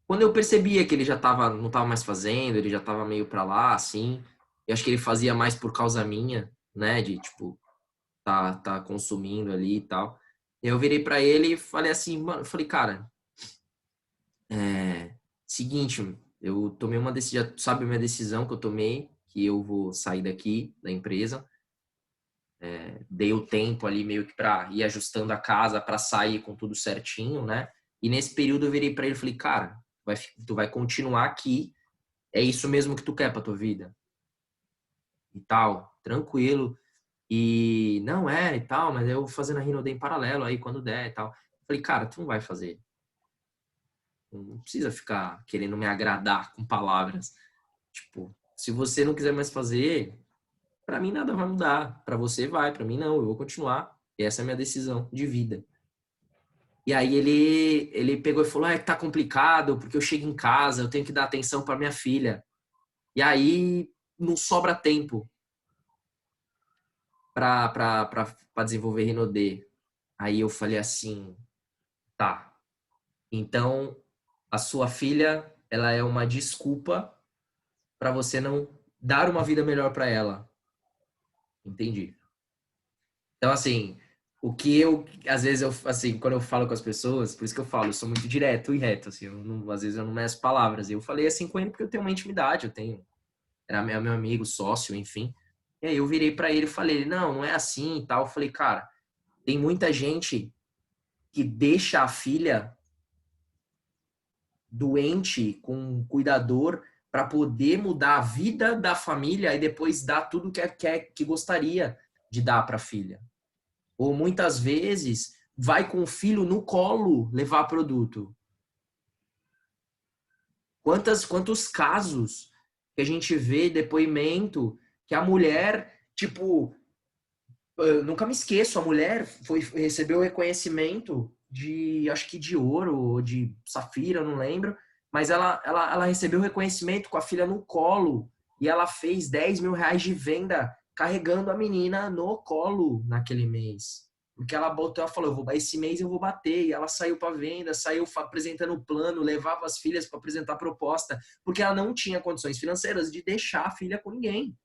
quando eu percebia que ele já não tava mais fazendo, ele já tava meio para lá, assim. Eu acho que ele fazia mais por causa minha, né? De tipo tá consumindo ali e tal. Eu virei para ele e falei assim, mano, eu falei, cara, seguinte, eu tomei uma decisão, sabe a minha decisão que eu tomei, que eu vou sair daqui da empresa. Dei o tempo ali meio que para ir ajustando a casa para sair com tudo certinho, né? E nesse período eu virei para ele e falei, cara, tu vai continuar aqui, é isso mesmo que tu quer para tua vida? E tal, tranquilo. E não é e tal, mas eu vou fazendo a Rinode em paralelo aí quando der e tal. Eu falei, cara, tu não vai fazer. Não precisa ficar querendo me agradar com palavras. Tipo, se você não quiser mais fazer, para mim nada vai mudar. Para você vai, para mim não, eu vou continuar. E essa é a minha decisão de vida. E aí ele pegou e falou: é que tá complicado, porque eu chego em casa, eu tenho que dar atenção para minha filha. E aí não sobra tempo para desenvolver Rinode. Aí eu falei assim, tá, então a sua filha, ela é uma desculpa para você não dar uma vida melhor para ela. Entendi. Então, assim, o que eu, às vezes, assim, quando eu falo com as pessoas, por isso que eu falo, eu sou muito direto e reto, assim, às vezes eu não meço palavras. Eu falei assim com ele porque eu tenho uma intimidade, era meu amigo, sócio, enfim. E aí eu virei para ele e falei, não, não é assim e tal. Eu falei, cara, tem muita gente que deixa a filha doente com um cuidador para poder mudar a vida da família e depois dar tudo que gostaria de dar para a filha. Ou muitas vezes vai com o filho no colo levar produto. Quantos casos que a gente vê depoimento que a mulher, tipo, eu nunca me esqueço, a mulher recebeu reconhecimento de, acho que de ouro ou de safira, não lembro, mas ela recebeu reconhecimento com a filha no colo e ela fez 10 mil reais de venda carregando a menina no colo naquele mês. Porque ela botou, ela falou, esse mês eu vou bater. E ela saiu para venda, saiu apresentando o plano, levava as filhas para apresentar proposta, porque ela não tinha condições financeiras de deixar a filha com ninguém.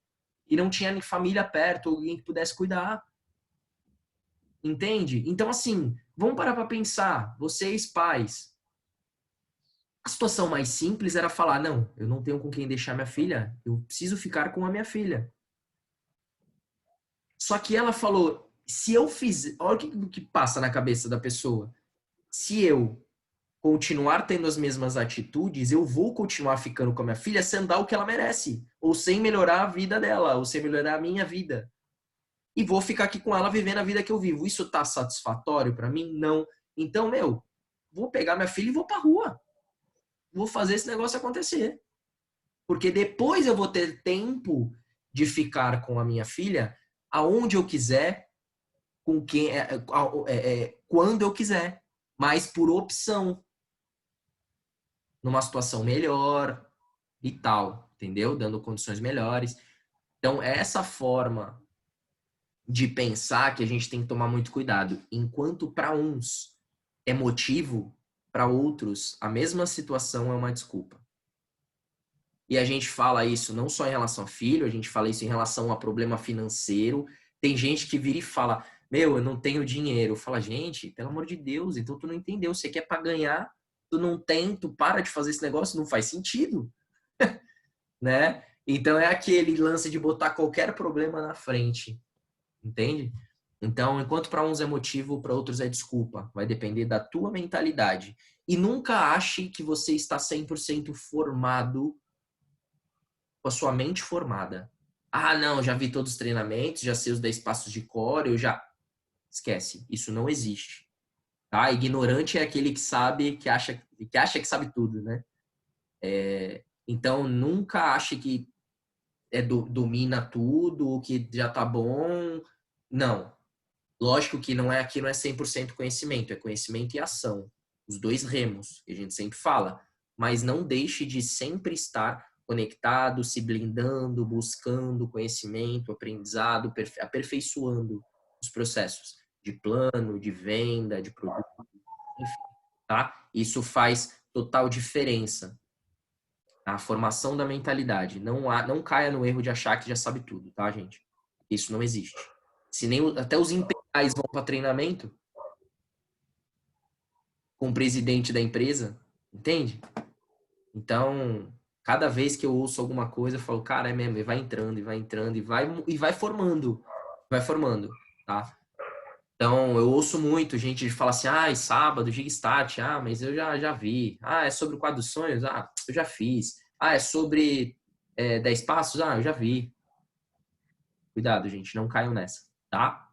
E não tinha nem família perto, alguém que pudesse cuidar. Entende? Então, assim, vamos parar para pensar. Vocês, pais, a situação mais simples era falar, não, eu não tenho com quem deixar minha filha, eu preciso ficar com a minha filha. Só que ela falou, se eu fizer... Olha o que passa na cabeça da pessoa. Se eu continuar tendo as mesmas atitudes, eu vou continuar ficando com a minha filha sem dar o que ela merece. Ou sem melhorar a vida dela, ou sem melhorar a minha vida. E vou ficar aqui com ela vivendo a vida que eu vivo. Isso tá satisfatório para mim? Não. Então, vou pegar minha filha e vou pra rua. Vou fazer esse negócio acontecer. Porque depois eu vou ter tempo de ficar com a minha filha aonde eu quiser, com quem, quando eu quiser, mas por opção, numa situação melhor e tal, entendeu? Dando condições melhores. Então, essa forma de pensar que a gente tem que tomar muito cuidado. Enquanto para uns é motivo, para outros a mesma situação é uma desculpa. E a gente fala isso não só em relação a filho, a gente fala isso em relação a problema financeiro. Tem gente que vira e fala, eu não tenho dinheiro. Fala, gente, pelo amor de Deus, então tu não entendeu. Você quer para ganhar, tu não tem, tu para de fazer esse negócio, não faz sentido. Né? Então é aquele lance de botar qualquer problema na frente. Entende? Então, enquanto para uns é motivo, para outros é desculpa. Vai depender da tua mentalidade. E nunca ache que você está 100% formado, com a sua mente formada. Ah, não, já vi todos os treinamentos, já sei os 10 passos de core, eu já... Esquece, isso não existe. Tá? Ignorante é aquele que sabe, que acha que sabe tudo, né? Então, nunca ache que domina tudo, que já tá bom. Não. Lógico que aqui não é 100% conhecimento, é conhecimento e ação. Os dois remos, que a gente sempre fala. Mas não deixe de sempre estar conectado, se blindando, buscando conhecimento, aprendizado, aperfeiçoando os processos de plano, de venda, de produto, enfim, tá? Isso faz total diferença. A formação da mentalidade. Não caia no erro de achar que já sabe tudo, tá, gente? Isso não existe. Se nem até os imperiais vão para treinamento com o presidente da empresa, entende? Então, cada vez que eu ouço alguma coisa, eu falo, cara, é mesmo, e vai entrando, e vai entrando, e vai formando, tá? Então, eu ouço muito gente falar assim, sábado, Giga Start, mas eu já vi. É sobre o quadro dos sonhos? Eu já fiz. É sobre 10 passos? Eu já vi. Cuidado, gente, não caiam nessa, tá?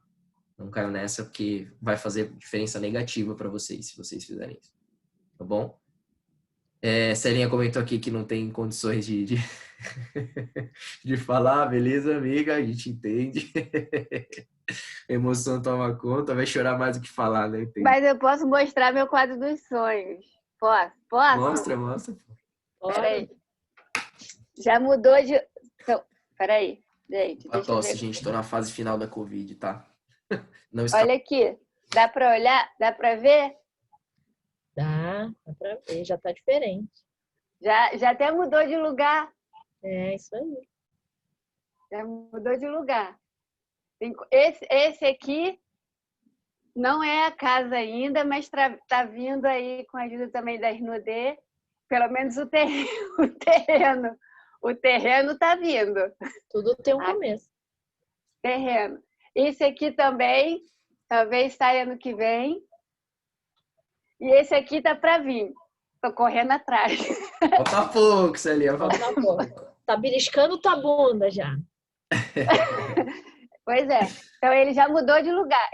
Não caiam nessa porque vai fazer diferença negativa para vocês, se vocês fizerem isso. Tá bom? Celinha comentou aqui que não tem condições de falar, beleza, amiga? A gente entende. A emoção toma conta, vai chorar mais do que falar, né? Entende? Mas eu posso mostrar meu quadro dos sonhos. Posso? Mostra. Peraí. Já mudou de... Então, peraí, gente, A deixa eu tosse, ver. gente, tô na fase final da Covid, tá? Não escapa. Olha aqui, dá para olhar? Dá para ver? Dá pra ver, já tá diferente. Já até mudou de lugar. É isso aí. Já mudou de lugar. Esse aqui não é a casa ainda, mas tá vindo aí com a ajuda também da Rinodê, pelo menos o terreno. O terreno, o terreno tá vindo. Tudo tem um Ah, começo. terreno. Esse aqui também, talvez saia ano que vem. E esse aqui tá para vir. Tô correndo atrás. Falta pouco, Celia. Falta Falta pouco. Tá beliscando tua bunda já. Pois é. Então ele já mudou de lugar.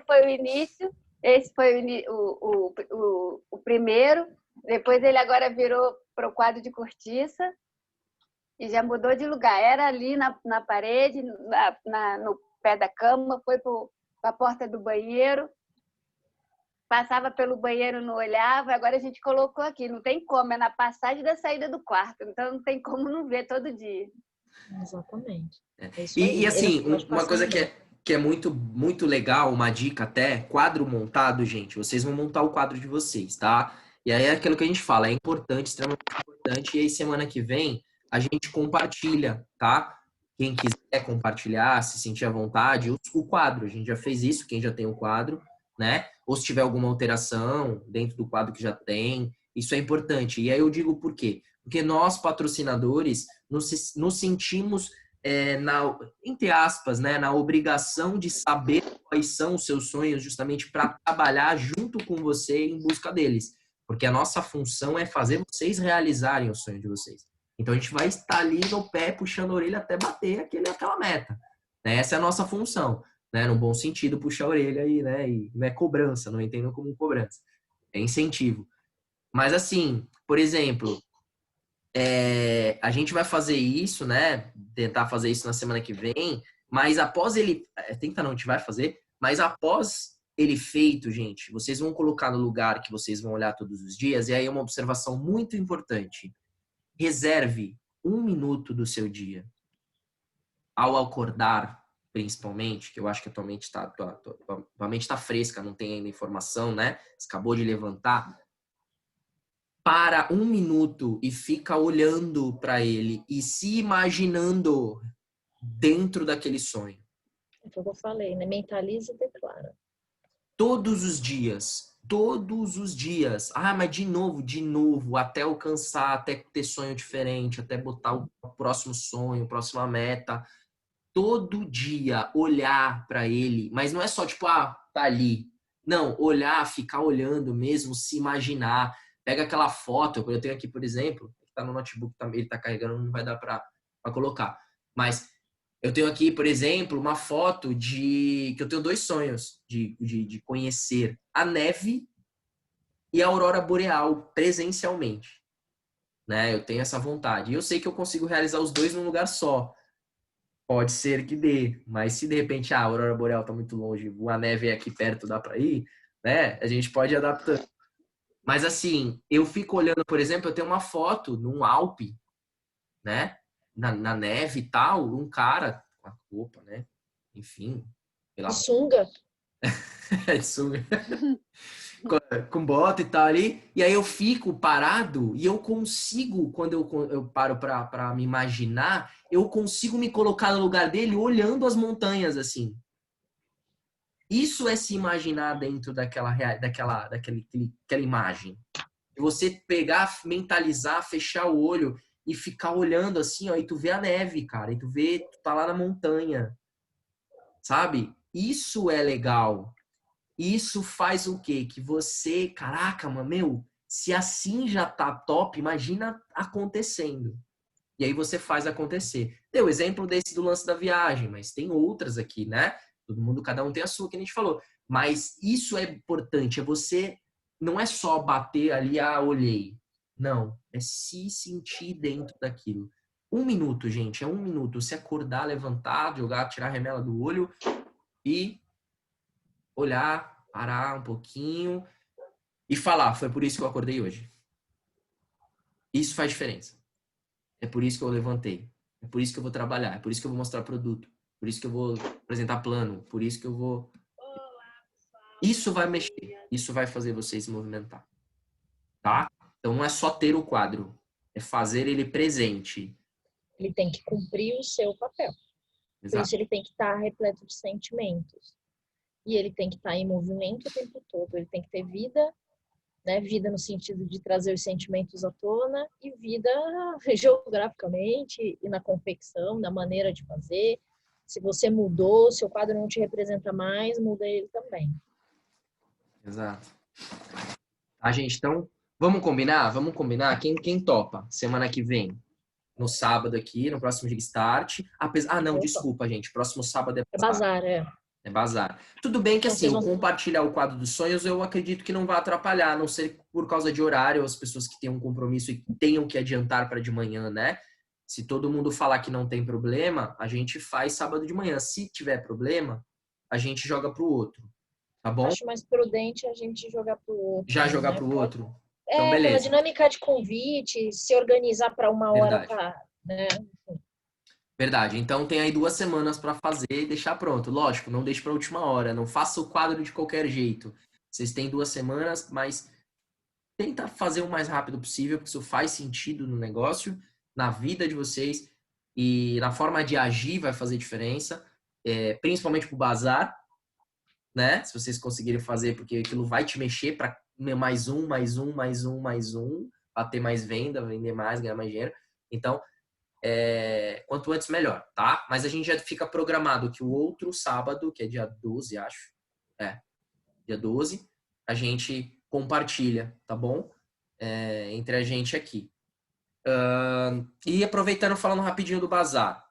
Foi o início, esse foi o primeiro. Depois ele agora virou para o quadro de cortiça e já mudou de lugar. Era ali na parede, no pé da cama, foi para a porta do banheiro. Passava pelo banheiro, não olhava, agora a gente colocou aqui. Não tem como, é na passagem da saída do quarto. Então não tem como não ver todo dia. Exatamente. É isso E aí. assim, Ele pode uma passar coisa no banco. que é muito, muito legal, uma dica até, quadro montado, gente, vocês vão montar o quadro de vocês, tá? E aí é aquilo que a gente fala, é importante, extremamente importante, e aí semana que vem a gente compartilha, tá? Quem quiser compartilhar, se sentir à vontade, o quadro, a gente já fez isso, quem já tem o quadro, né? Ou se tiver alguma alteração dentro do quadro que já tem, isso é importante. E aí eu digo por quê? Porque nós, patrocinadores, nos sentimos entre aspas, né, na obrigação de saber quais são os seus sonhos, justamente para trabalhar junto com você em busca deles. Porque a nossa função é fazer vocês realizarem o sonho de vocês. Então a gente vai estar ali no pé, puxando a orelha até bater aquela meta. Né? Essa é a nossa função. Né? No bom sentido, puxar a orelha aí, né? E não é cobrança, não entendam como cobrança. É incentivo. Mas assim, por exemplo, a gente vai fazer isso, né? Tentar fazer isso na semana que vem, mas após ele. Tenta não, a gente vai fazer, mas após ele feito, gente, vocês vão colocar no lugar que vocês vão olhar todos os dias, e aí é uma observação muito importante. Reserve 1 minuto do seu dia. Ao acordar, principalmente, que eu acho que a tua mente tá fresca, não tem ainda informação, né? Você acabou de levantar. Para 1 minuto e fica olhando para ele e se imaginando dentro daquele sonho. É o que eu falei, né? Mentaliza e declara. Todos os dias. Todos os dias. Ah, mas de novo, até alcançar, até ter sonho diferente, até botar o próximo sonho, a próxima meta. Todo dia olhar para ele, mas não é só tipo, tá ali. Não, olhar, ficar olhando mesmo, se imaginar. Pega aquela foto, eu tenho aqui, por exemplo, que tá no notebook, ele tá carregando, não vai dar para colocar. Mas eu tenho aqui, por exemplo, uma foto que eu tenho 2 sonhos de conhecer a neve e a aurora boreal presencialmente. Né? Eu tenho essa vontade. E eu sei que eu consigo realizar os dois num lugar só. Pode ser que dê, mas se de repente a aurora boreal tá muito longe, a neve é aqui perto, dá para ir, né? A gente pode ir adaptando. Mas assim, eu fico olhando, por exemplo, eu tenho uma foto num Alpe, né? Na neve e tal, um cara com a roupa, né? Enfim, pela De sunga. com bota e tal ali, e aí eu fico parado e eu consigo, quando eu paro para me imaginar, eu consigo me colocar no lugar dele olhando as montanhas assim. Isso é se imaginar dentro daquela imagem. E você pegar, mentalizar, fechar o olho e ficar olhando assim, ó, e tu vê a neve, cara, e tu tá lá na montanha, sabe? Isso é legal. Isso faz o quê? Que você, caraca, mano, meu, se assim já tá top, imagina acontecendo. E aí você faz acontecer. Deu exemplo desse do lance da viagem, mas tem outras aqui, né? Todo mundo, cada um tem a sua, que a gente falou. Mas isso é importante, é você, não é só bater ali, olhei. Não, é se sentir dentro daquilo. 1 minuto, gente, é 1 minuto. Se acordar, levantar, jogar, tirar a remela do olho e olhar, parar um pouquinho e falar, foi por isso que eu acordei hoje. Isso faz diferença. É por isso que eu levantei. É por isso que eu vou trabalhar. É por isso que eu vou mostrar produto. Por isso que eu vou apresentar plano. Por isso que eu vou... Isso vai mexer. Isso vai fazer vocês se movimentar. Tá? Então não é só ter o quadro. É fazer ele presente. Ele tem que cumprir o seu papel. Por Exato. isso ele tem que estar repleto de sentimentos. E ele tem que estar em movimento o tempo todo. Ele tem que ter vida, né? Vida no sentido de trazer os sentimentos à tona e vida geograficamente e na confecção, na maneira de fazer. Se você mudou, seu quadro não te representa mais, muda ele também. Exato. Tá, gente? Então, vamos combinar? Vamos combinar? Quem topa? Semana que vem. No sábado aqui, no próximo Gig Start. Ah, não, desculpa, gente. Próximo sábado é É bazar. bazar, é. É bazar. Tudo bem que Então, assim, vocês o vão- compartilhar o quadro dos sonhos, eu acredito que não vai atrapalhar, a não ser por causa de horário, as pessoas que têm um compromisso e tenham que adiantar para de manhã, né? Se todo mundo falar que não tem problema, a gente faz sábado de manhã. Se tiver problema, a gente joga pro outro. Tá bom? Acho mais prudente a gente jogar pro outro. Já jogar né? pro Pode- outro? Então, pela beleza. dinâmica de convite, se organizar para uma hora, Verdade. tá, né? Verdade. Então tem aí 2 semanas para fazer e deixar pronto. Lógico, não deixe para a última hora. Não faça o quadro de qualquer jeito. Vocês têm 2 semanas, mas tenta fazer o mais rápido possível, porque isso faz sentido no negócio, na vida de vocês e na forma de agir vai fazer diferença, principalmente pro bazar, né? Se vocês conseguirem fazer, porque aquilo vai te mexer para mais um, para ter mais venda, vender mais, ganhar mais dinheiro. Então, quanto antes melhor, tá? Mas a gente já fica programado que o outro sábado, que é dia 12, acho. Dia 12, a gente compartilha, tá bom? Entre a gente aqui. E aproveitando, falando rapidinho do bazar.